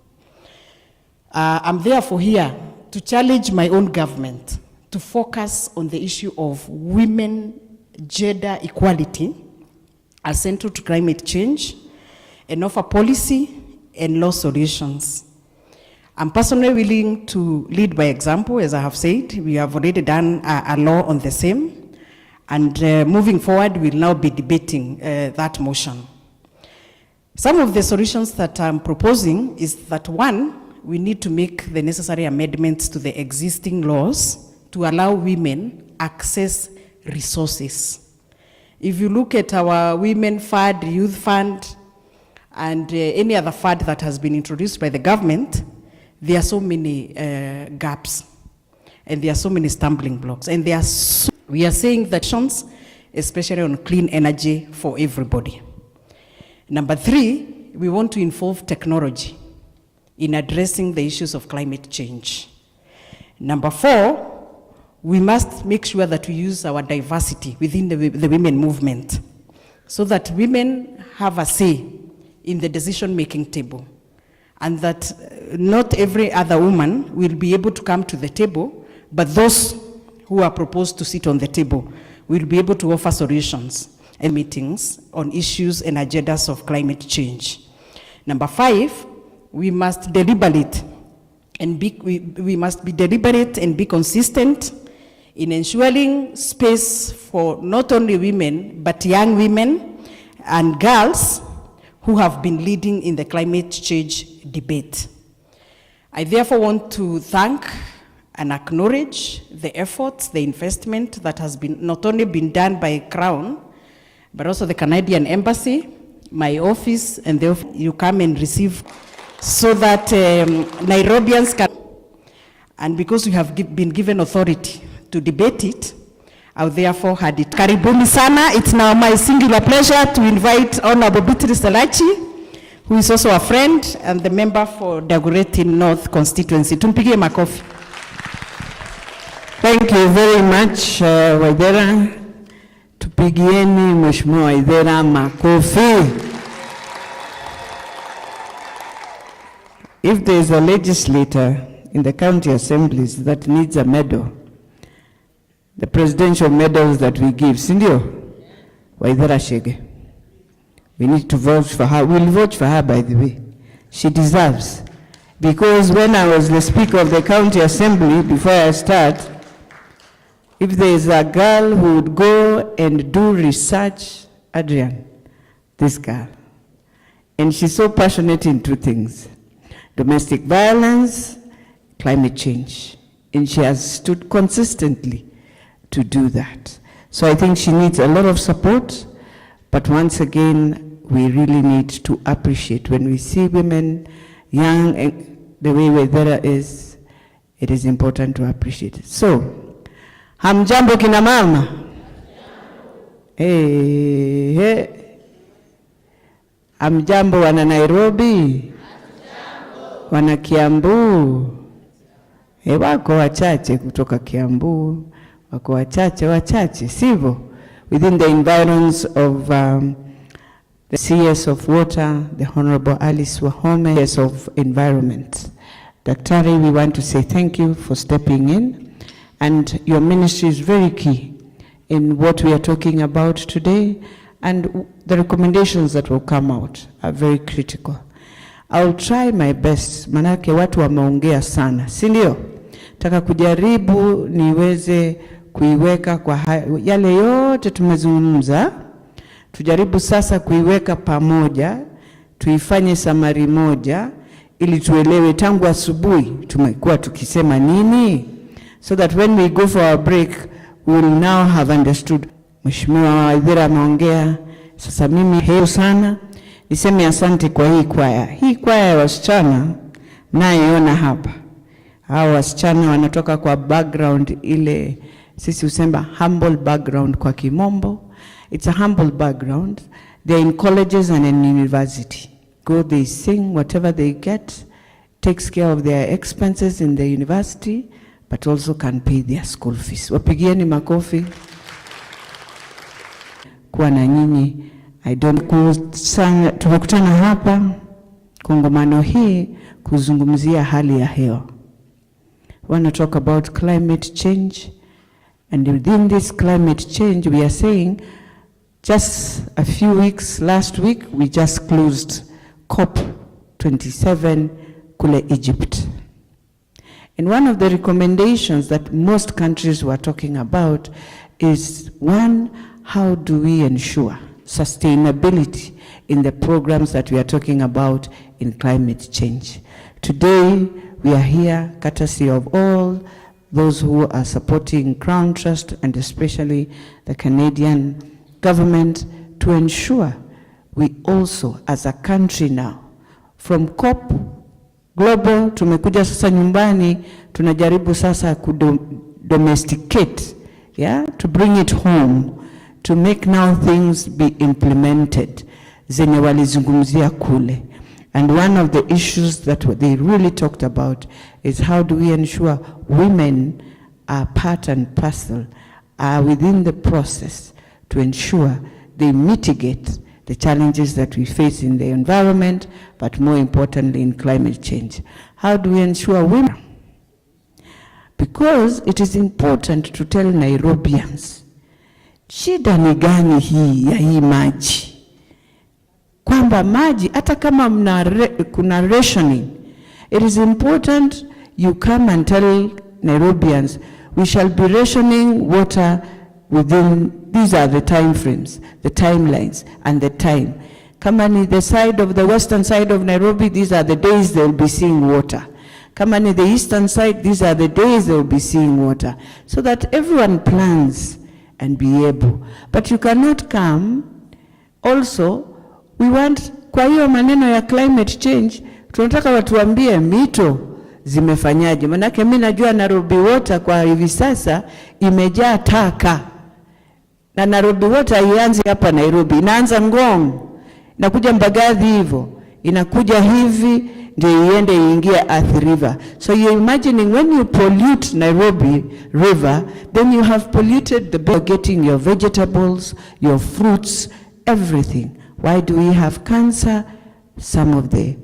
I'm therefore here to challenge my own government to focus on the issue of women gender equality as central to climate change and offer policy and law solutions. I'm personally willing to lead by example. As I have said, we have already done a law on the same, and moving forward, we'll now be debating that motion. Some of the solutions that I'm proposing is that, one, we need to make the necessary amendments to the existing laws to allow women access resources. If you look at our Women Fund, Youth Fund, and any other fund that has been introduced by the government, there are so many gaps, and there are so many stumbling blocks. And we are saying that especially on clean energy for everybody. Number 3, we want to involve technology in addressing the issues of climate change. Number 4, we must make sure that we use our diversity within the women movement so that women have a say in the decision-making table, and that not every other woman will be able to come to the table, but those who are proposed to sit on the table will be able to offer solutions and meetings on issues and agendas of climate change. Number 5, we must deliberate and we must be deliberate and be consistent in ensuring space for not only women, but young women and girls who have been leading in the climate change debate. I therefore want to thank and acknowledge the efforts, the investment that has been not only been done by Crown, but also the Canadian Embassy, my office, and you come and receive, so that Nairobians can, and because we have been given authority to debate it, I therefore had it. Karibuni sana. It's now my singular pleasure to invite Honorable Beatrice Elachi, who is also a friend and the member for Dagoretti North constituency. Tumpigie makofi. Thank you very much, Waithera. Tupigieni Mheshimiwa Waithera makofi. If there is a legislator in the county assemblies that needs a medal, the presidential medals that we give, sindio? Waithera Shege. We need to vote for her. We'll vote for her, by the way. She deserves. Because when I was the Speaker of the County Assembly, before I start, if there is a girl who would go and do research, Adrian, this girl. And she's so passionate in 2 things: domestic violence, climate change. And she has stood consistently to do that. So I think she needs a lot of support, but once again, we really need to appreciate when we see women young and the way Waithera is, it is important to appreciate it. So, hamjambo kina mama? Hey. Hamjambo wana Nairobi? Wana Kiambu? Wako wachache kutoka Kiambu, wako wachache, sivyo? Within the environs of the CS of Water, the Honorable Alice Wahome, CS of Environment. Daktari, we want to say thank you for stepping in, and your ministry is very key in what we are talking about today, and the recommendations that will come out are very critical. I'll try my best, manake watu wameongea sana, si ndio? Taka kujaribu niweze kuiweka kwa yale yote tumezungumza, tujaribu sasa kuiweka pamoja, tuifanye samari moja, ili tuelewe tangu asubuhi tumekuwa tukisema nini, so that when we go for our break, we will now have understood. Mheshimiwa Waithera ameongea, sasa mimi heo sana, niseme asante kwa hii kwaya. Hii kwaya ya wasichana, mnayoiona hapa. Hao wasichana wanatoka kwa background ile, sisi usema humble background kwa kimombo. It's a humble background. They're in colleges and in university. Go, they sing whatever they get, takes care of their expenses in the university, but also can pay their school fees. Wapigieni makofi. Kuwa na nyinyi. Tumekutana hapa kongamano hii kuzungumzia hali ya hewa. We want to talk about climate change, and within this climate change we are saying, just a few weeks, last week we just closed COP27 kule Egypt. And one of the recommendations that most countries were talking about is, one, how do we ensure sustainability in the programs that we are talking about in climate change. Today, we are here courtesy of all those who are supporting Crown Trust and especially the Canadian government to ensure we also, as a country now, from COP global, tumekuja sasa nyumbani, tunajaribu sasa kudomesticate, yeah, to bring it home, to make now things be implemented, zenye walizungumzia kule. And one of the issues that they really talked about is how do we ensure women are part and parcel, are within the process to ensure they mitigate the challenges that we face in the environment, but more importantly in climate change. How do we ensure women? Because it is important to tell Nairobians, shida ni gani hii ya hii maji? Kwamba maji, hata kama kuna rationing, it is important you come and tell Nairobians, we shall be rationing water within, these are the time frames, the timelines, and the time. Kama ni the side of the western side of Nairobi, these are the days they will be seeing water. Kama ni the eastern side, these are the days they will be seeing water. So that everyone plans and be able. But you cannot come, also, we want, kwa hiyo maneno ya climate change, tunataka watuambie mito zimefanyaje. Manake mimi najua Nairobi water kwa hivi sasa imejaa taka. Na Nairobi water haianzi hapa Nairobi, inaanza Ngong, inakuja Mbagathi hivyo, inakuja hivi ndio iende iingie Athi River. So you're imagining when you pollute Nairobi River, then you have polluted the getting your vegetables, your fruits, everything. Why do we have cancer? Some of the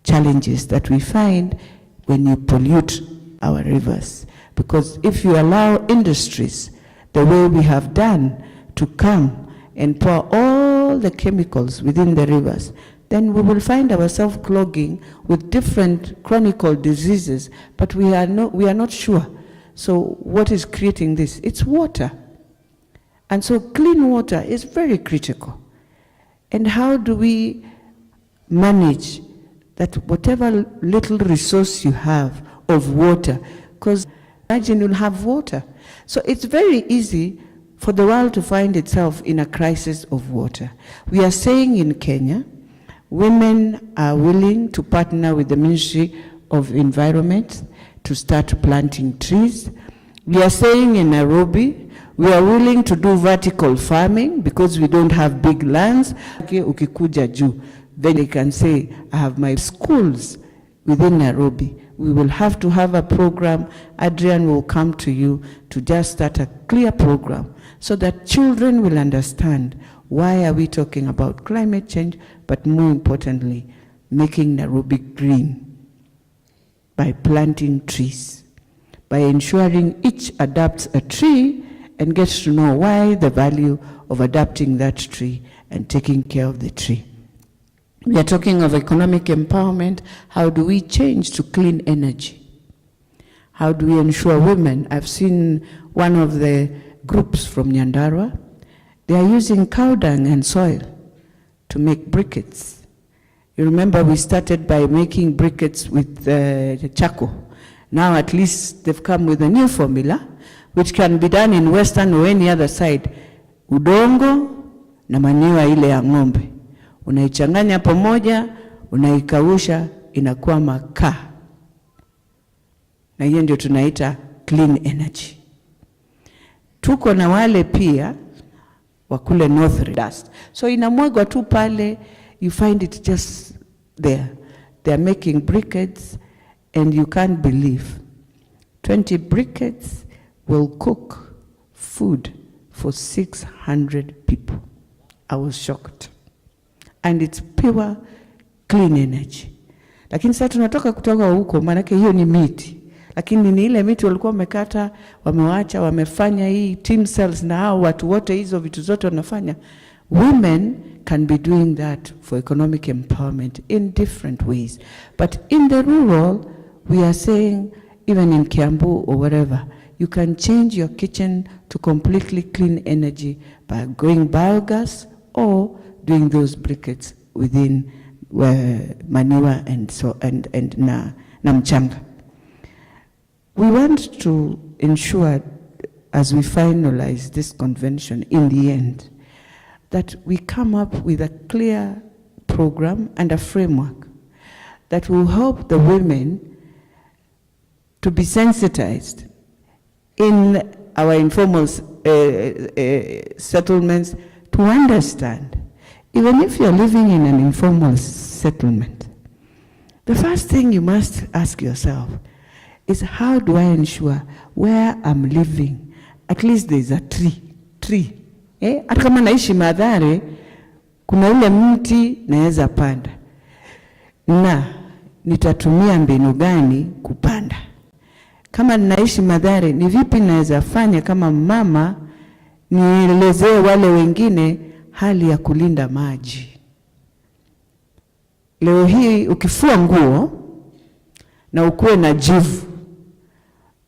challenges that we find when you pollute our rivers. Because if you allow industries, the way we have done, to come and pour all the chemicals within the rivers, then we will find ourselves clogging with different chronic diseases, but we are not sure. So what is creating this? It's water. And so clean water is very critical. And how do we manage that whatever little resource you have of water, because imagine you'll have water. So it's very easy for the world to find itself in a crisis of water. We are saying in Kenya, women are willing to partner with the Ministry of Environment to start planting trees. We are saying in Nairobi, we are willing to do vertical farming because we don't have big lands. Ukikuja juu, then they can say, I have my schools within Nairobi. We will have to have a program. Adrian will come to you to just start a clear program so that children will understand why are we talking about climate change, but more importantly, making Nairobi green by planting trees, by ensuring each adopts a tree and gets to know why the value of adopting that tree and taking care of the tree. We are talking of economic empowerment. How do we change to clean energy? How do we ensure women? I've seen one of the groups from Nyandarua. They are using cow dung and soil to make briquettes. You remember we started by making briquettes with charcoal. Now at least they've come with a new formula, which can be done in western or any other side. Udongo na manure ile ya ng'ombe. Unaichanganya pamoja, unaikausha, inakuwa makaa. Na hiyo ndio tunaita clean energy. Tuko na wale pia wakule north dust. So inamwagwa tu pale, you find it just there. They are making briquettes and you can't believe 20 briquettes will cook food for 600 people. I was shocked. And it's pure clean energy. Lakini sasa tunatoka kutoka huko, manake hiyo ni miti. Lakini ni ile miti walikuwa wamekata, wamewacha, wamefanya hii team cells na hao watu wote hizo vitu zote wanafanya. Women can be doing that for economic empowerment in different ways. But in the rural, we are saying, even in Kiambu or wherever, you can change your kitchen to completely clean energy by going biogas or doing those briquettes within manure and na mchanga. We want to ensure, as we finalize this convention in the end, that we come up with a clear program and a framework that will help the women to be sensitized in our informal settlements, to understand, even if you're living in an informal settlement, the first thing you must ask yourself is, how do I ensure where I'm living, at least there's a tree. Hata kama naishi Mathare, kuna ule mti naweza panda, na nitatumia mbinu gani kupanda. Kama naishi Mathare, ni vipi naweza fanya kama mama nielezee wale wengine hali ya kulinda maji. Leo hii ukifua nguo na ukuwe na jivu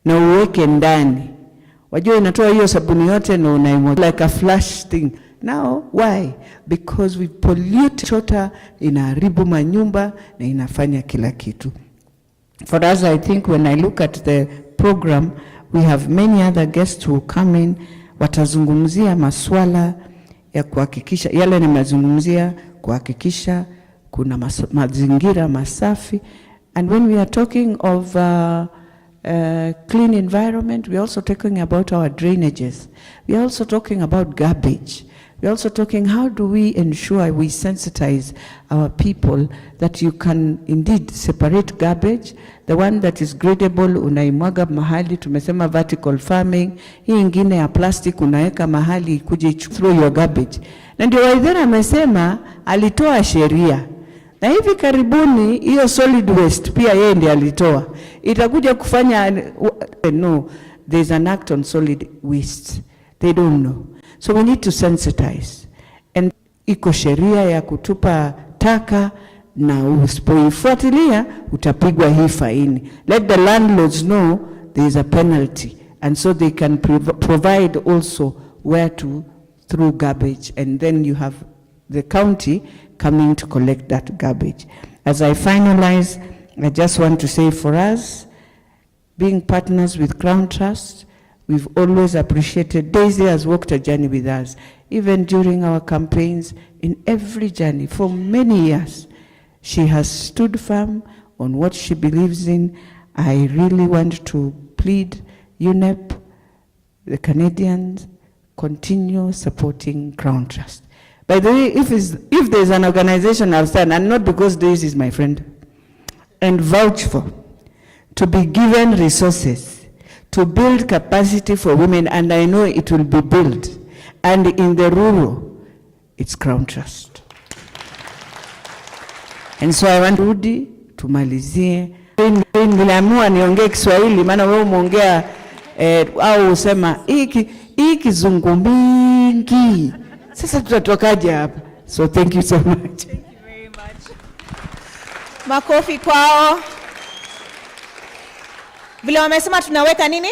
na uweke ndani, wajua inatoa hiyo sabuni yote na unaimwaga like a flash thing. Now why? Because we pollute chota, inaharibu manyumba na inafanya kila kitu. For us, I think when I look at the program, we have many other guests who come in, watazungumzia maswala ya kuhakikisha, yale nimezungumzia, kuhakikisha kuna mazingira masafi. And when we are talking of clean environment, we are also talking about our drainages. We are also talking about garbage. We are also talking, how do we ensure we sensitize our people that you can indeed separate garbage. The one that is gradable unaimwaga mahali, tumesema vertical farming. Hii ingine ya plastic unaeka mahali kuje throw your garbage. Na ndio Waithera amesema alitoa sheria. Na hivi karibuni hiyo solid waste pia yeye ndiye alitoa. Itakuja kufanya no, there's an act on solid waste. They don't know. So we need to sensitize. And iko sheria ya kutupa taka, na usipoifuatilia utapigwa hii faini. Let the landlords know there is a penalty, and so they can provide also where to throw garbage, and then you have the county coming to collect that garbage. As I finalize, I just want to say, for us, being partners with Crown Trust, we've always appreciated. Daisy has walked a journey with us, even during our campaigns, in every journey for many years. She has stood firm on what she believes in. I really want to plead, UNEP, the Canadians, continue supporting Crown Trust. By the way, if there's an organization I'll stand, and not because Daisy is my friend, and vouch for, to be given resources, to build capacity for women, and I know it will be built, and in the rural, it's Crown Trust. And so I want Rudi tumalizie. Niliamua niongee Kiswahili, maana wewe umeongea au usema hii kizungu mingi. Sasa tutatokaje hapa? So thank you so much. Thank you very much. Makofi kwao. Vile wamesema tunaweka nini?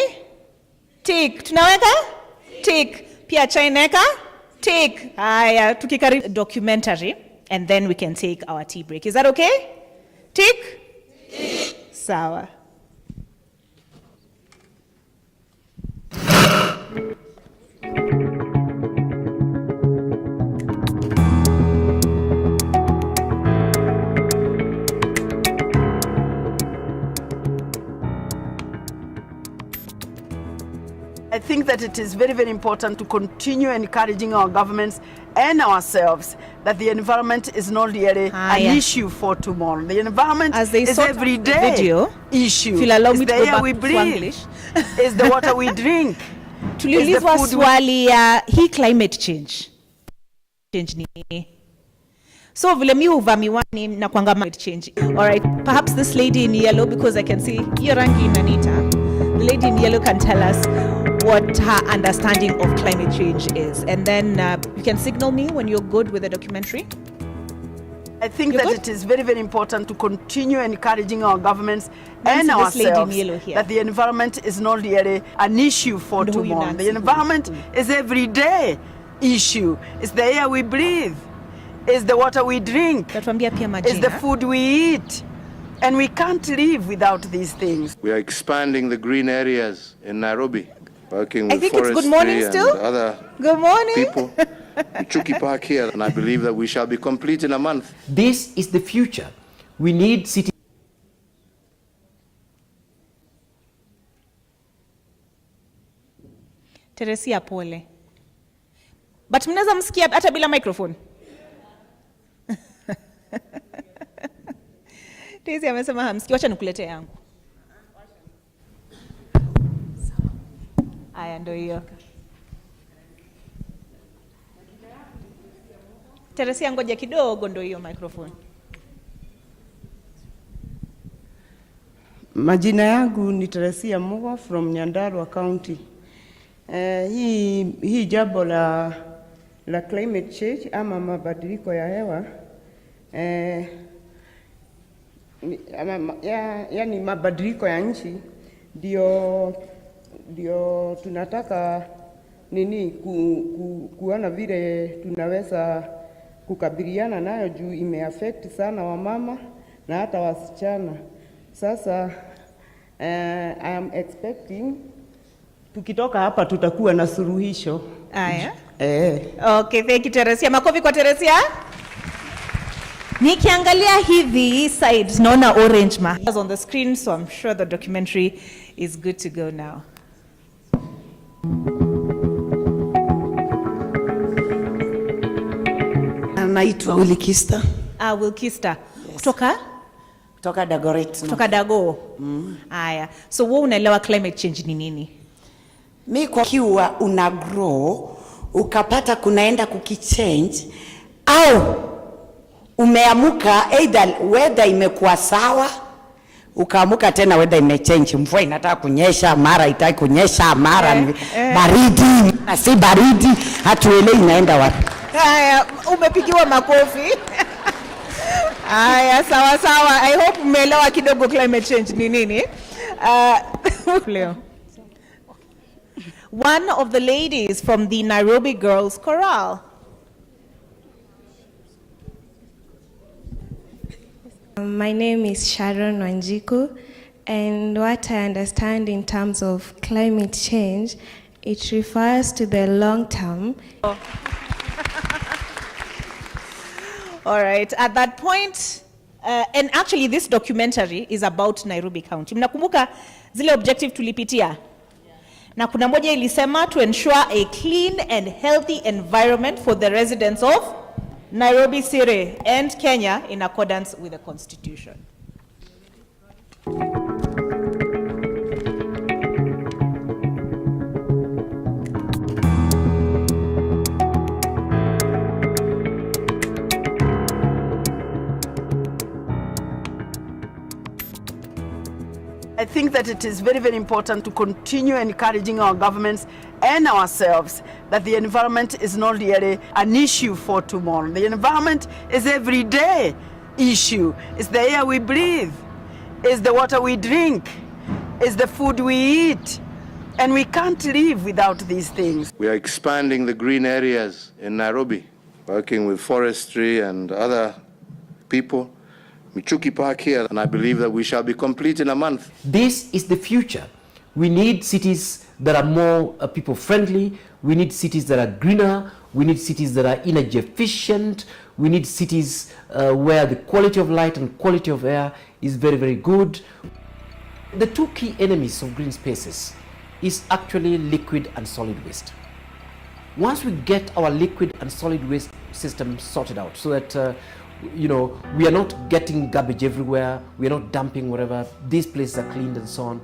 Tick. Tunaweka? Tick. Pia chaineka? Tick. Haya, tukikari documentary, and then we can take our tea break. Is that okay? Tick? Tick. Sawa. I think that it is very, very important to continue encouraging our governments and ourselves that the environment is not really an issue for tomorrow. The environment is everyday video issue. If you'll allow me it's to the go air back we to breathe. English. It's the water we drink. Tuliulizwa swali ya hii climate change. Change ni. So vile mi huva miwani na kuanga climate change. All right, perhaps this lady in yellow, because I can see hiyo rangi inanita. The lady in yellow can tell us what her understanding of climate change is. And then you can signal me when you're good with the documentary. I think that it is very, very important to continue encouraging our governments and ourselves that the environment is not really an issue for tomorrow. The environment is everyday issue. It's the air we breathe. It's the water we drink. It's the food we eat. And we can't live without these things. We are expanding the green areas in Nairobi, working with I think it's good morning still. Other good morning. people. Chuki Park here, and I believe that we shall be complete in a month. This is the future. We need city. Teresia pole. But mnaweza msikia hata bila microphone. Tezi amesema hamsikii, wacha nikuletee yangu. Aya ndio hiyo. Teresia ngoja kidogo, ndio hiyo microphone. Majina yangu ni Teresia Mugo from Nyandarua County. Hii jambo la climate change ama mabadiliko ya hewa yani mabadiliko ya nchi ndio tunataka kuona vile tunaweza kukabiliana nayo juu imeaffect sana wamama na hata wasichana. Sasa I am expecting tukitoka hapa tutakuwa na suluhisho. Aya. Okay, thank you Teresia. Makofi kwa Teresia. Nikiangalia hivi side naona orange mark on the screen, so I'm sure the documentary is good to go now. Naitwa Wilkista. Wilkista. Yes. Kutoka Dagoret. Kutoka Dago. Aya. So wewe unaelewa climate change ni nini? Mi kwa kiwa una grow ukapata kunaenda kukichange au umeamuka either weather imekuwa sawa ukaamuka tena weather imechange, mvua inataka kunyesha mara itaki kunyesha mara baridi na si baridi, hatuelewi inaenda wapi. Haya, umepigiwa makofi. Haya, sawa sawa. I hope umeelewa kidogo climate change ni nini. Leo. One of the ladies from the Nairobi Girls Chorale. My name is Sharon Wanjiku, and what I understand in terms of climate change, it refers to the long term. All right, at that point, and actually this documentary is about Nairobi County. Mnakumbuka zile objective tulipitia? Na kuna moja ilisema to ensure a clean and healthy environment for the residents of Nairobi City and Kenya in accordance with the Constitution. I think that it is very, very important to continue encouraging our governments and ourselves that the environment is not really an issue for tomorrow. The environment is an everyday issue. It's the air we breathe. It's the water we drink. It's the food we eat. And we can't live without these things. We are expanding the green areas in Nairobi, working with forestry and other people. Chuki Park here, and I believe that we shall be complete in a month. This is the future. We need cities that are more people-friendly. We need cities that are greener. We need cities that are energy efficient. We need cities where the quality of light and quality of air is very, very good. The two key enemies of green spaces is actually liquid and solid waste. Once we get our liquid and solid waste system sorted out so that we are not getting garbage everywhere, we are not dumping wherever, these places are cleaned and so on,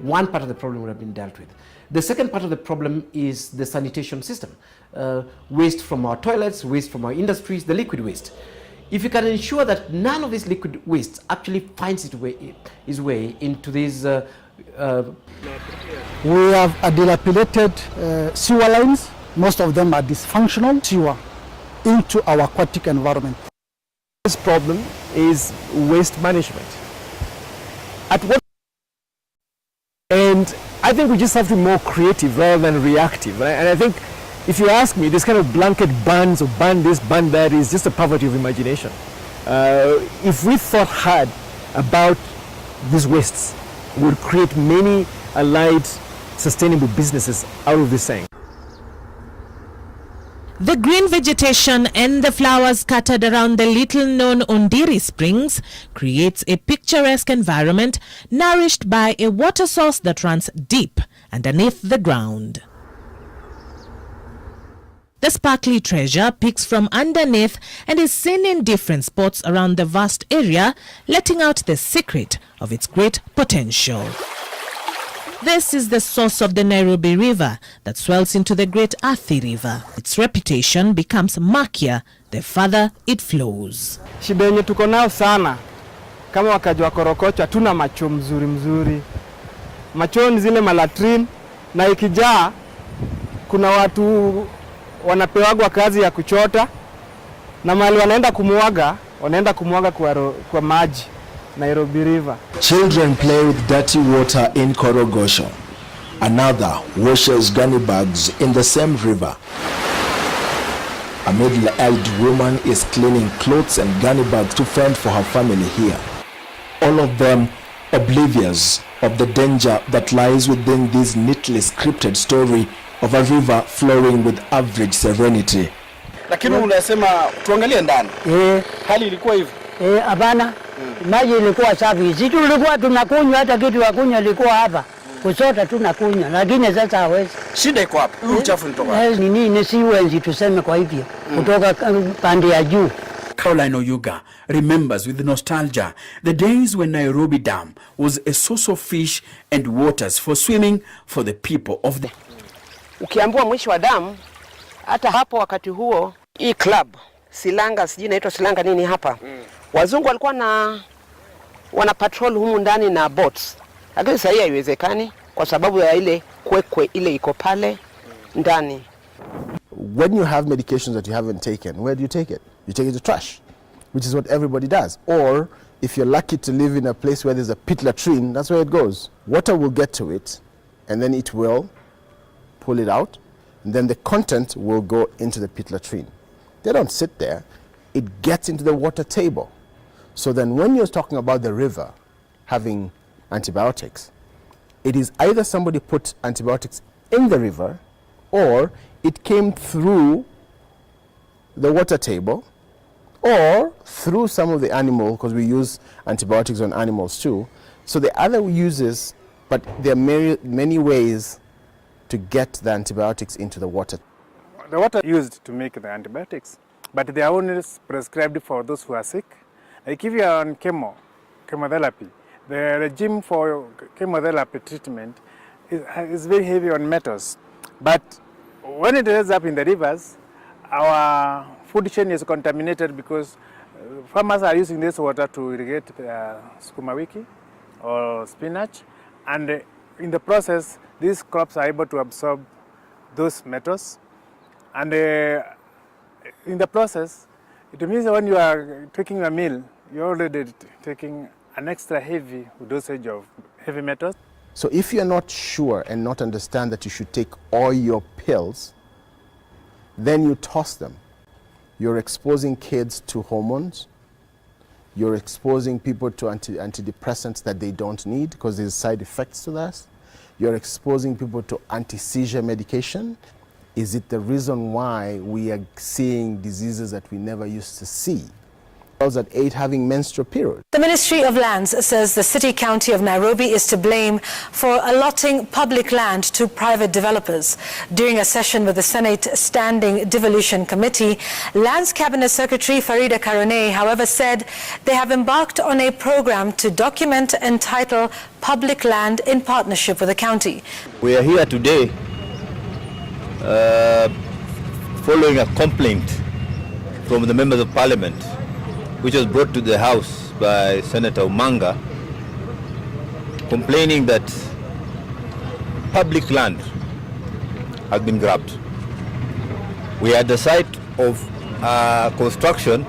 one part of the problem would have been dealt with. The second part of the problem is the sanitation system. Waste from our toilets, waste from our industries, the liquid waste. If you can ensure that none of this liquid waste actually finds its way into these we have a dilapidated sewer lines. Most of them are dysfunctional sewer into our aquatic environment. This problem is waste management. And I think we just have to be more creative rather than reactive. And I think If you ask me, this kind of blanket bans or ban this, ban that is just a poverty of imagination. If we thought hard about these wastes, we would create many allied sustainable businesses out of this thing. The green vegetation and the flowers scattered around the little-known Ondiri Springs creates a picturesque environment nourished by a water source that runs deep underneath the ground. The sparkly treasure peeks from underneath and is seen in different spots around the vast area, letting out the secret of its great potential. This is the source of the Nairobi River that swells into the Great Athi River. Its reputation becomes murkier the further it flows. Shida yenye tuko nao sana kama wakaji wa Korokocho, hatuna macho mzuri. Macho ni zile malatrin, na ikijaa kuna watu wanapewagwa kazi ya kuchota, na mahali wanaenda kumuaga kwa maji. Nairobi River. Children play with dirty water in Korogosho. Another washes gunny bags in the same river. A middle-aged woman is cleaning clothes and gunny bags to fend for her family here. All of them oblivious of the danger that lies within this neatly scripted story of a river flowing with average serenity. Lakini unasema tuangalie ndani. Hali ilikuwa hivi. Hapana. Maji ilikuwa safi. Sisi tulikuwa tunakunywa, hata kitu ya kunywa ilikuwa hapa. Kusota tunakunywa, lakini sasa hawezi. Shida iko hapa. Uchafu unatoka wapi? Ni siwenzi tuseme kwa hivyo. Kutoka pande ya juu. Caroline Oyuga remembers with nostalgia the days when Nairobi Dam was a source of fish and waters for swimming for the people of the... Ukiambua mwisho wa damu, hata hapo wakati huo, hii club, Silanga, sijui inaitwa Silanga nini hapa. Wazungu walikuwa wana patrol humu ndani na boats. Lakini sasa haiwezekani kwa sababu ya ile kwekwe ile iko pale ndani. When you have medications that you haven't taken, where do you take it? You take it to trash, which is what everybody does. Or if you're lucky to live in a place where there's a pit latrine, that's where it goes. Water will get to it, and then it will pull it out, and then the content will go into the pit latrine. They don't sit there. It gets into the water table. So then when you're talking about the river having antibiotics, it is either somebody put antibiotics in the river or it came through the water table or through some of the animal, because we use antibiotics on animals too. So the other uses, but there are many ways to get the antibiotics into the water. The water used to make the antibiotics, but they are only prescribed for those who are sick. Like if you are on chemotherapy, the regime for chemotherapy treatment is very heavy on metals. But when it ends up in the rivers, our food chain is contaminated because farmers are using this water to irrigate sukuma wiki or spinach, and in the process, these crops are able to absorb those metals, and in the process, it means when you are taking a meal, you're already taking an extra heavy dosage of heavy metals. So if you're not sure and not understand that you should take all your pills, then you toss them. You're exposing kids to hormones. You're exposing people to antidepressants that they don't need because there's side effects to that. You're exposing people to anti-seizure medication. Is it the reason why we are seeing diseases that we never used to see? Girls at 8 having menstrual periods. The Ministry of Lands says the city-county of Nairobi is to blame for allotting public land to private developers. During a session with the Senate Standing Devolution Committee, Lands Cabinet Secretary Farida Karone, however, said they have embarked on a program to document and title public land in partnership with the county. We are here today following a complaint from the members of parliament, which was brought to the House by Senator Umanga, complaining that public land has been grabbed. We are at the site of construction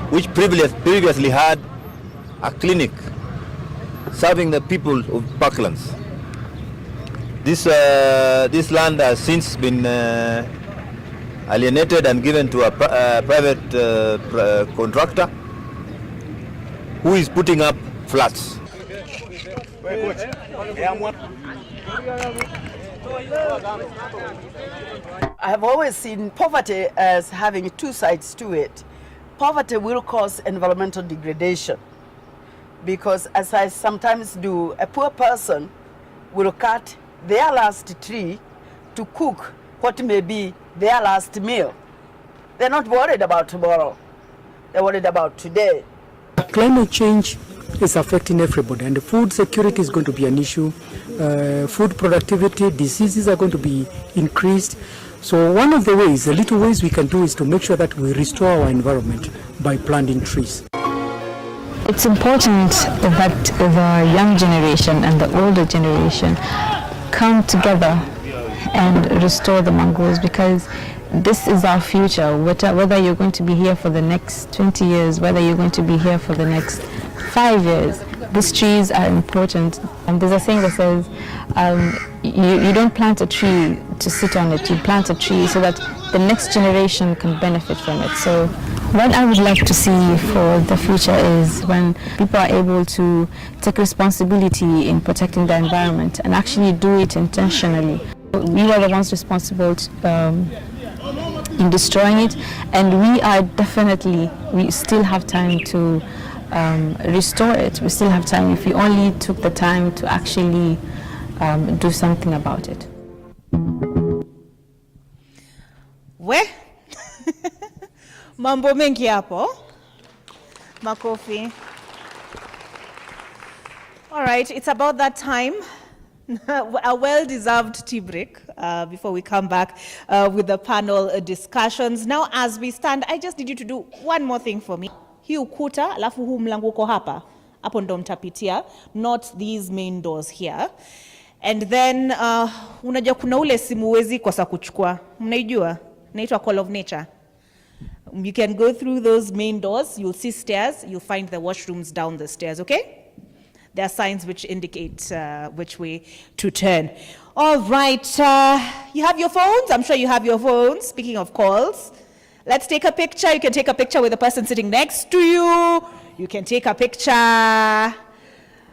which previously had a clinic serving the people of Parklands. This land has since been alienated and given to a private contractor who is putting up flats. I have always seen poverty as having two sides to it. Poverty will cause environmental degradation because, as I sometimes do, a poor person will cut their last tree to cook what may be their last meal. They're not worried about tomorrow. They're worried about today. Climate change is affecting everybody, and food security is going to be an issue. Food productivity, diseases are going to be increased. So one of the ways, the little ways we can do is to make sure that we restore our environment by planting trees. It's important that the young generation and the older generation come together and restore the mangroves, because this is our future. Whether you're going to be here for the next 20 years, whether you're going to be here for the next 5 years, these trees are important. And there's a saying that says, you don't plant a tree to sit on it, you plant a tree so that the next generation can benefit from it. So what I would like to see for the future is when people are able to take responsibility in protecting the environment and actually do it intentionally. We are the ones responsible in destroying it, and we still have time to restore it. We still have time if we only took the time to actually do something about it. We mambo mengi hapo. Makofi. All right, it's about that time. A well-deserved tea break before we come back with the panel discussions. Now, as we stand, I just need you to do one more thing for me. Hii ukuta, alafu huu mlango uko hapa. Hapo ndo mtapitia, not these main doors here. And then, unajua kuna ule simuwezi kosa kuchukua. Mnaijua? Inaitwa Call of Nature. You can go through those main doors. You'll see stairs. You'll find the washrooms down the stairs, okay? There are signs which indicate which way to turn. All right, you have your phones? I'm sure you have your phones. Speaking of calls, let's take a picture. You can take a picture with the person sitting next to you. You can take a picture.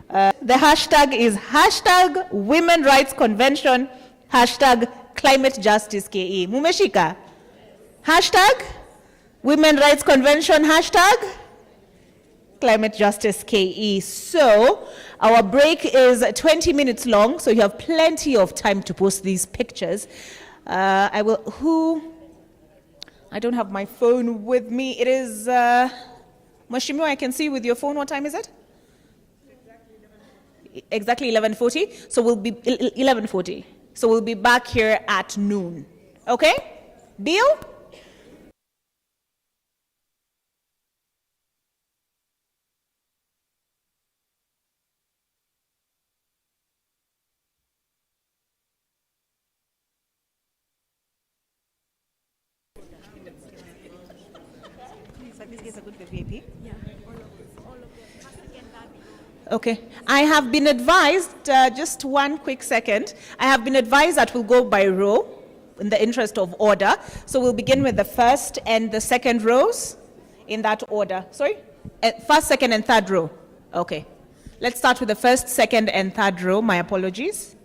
The hashtag is hashtag Women Rights Convention, hashtag Climate Justice KE. Mumeshika? Hashtag Women Rights Convention, hashtag Climate Justice KE. So our break is 20 minutes long, so you have plenty of time to post these pictures. I don't have my phone with me. It is, Mheshimiwa, I can see with your phone. What time is it? Exactly 11:40. So we'll be 11:40. So we'll be back here at noon. Okay? Deal? VIP? Yeah. Okay. I have been advised, just one quick second, I have been advised that we'll go by row in the interest of order. So we'll begin with the first and the second rows in that order. Sorry? First, second, and third row. Okay. Let's start with the first, second, and third row. My apologies.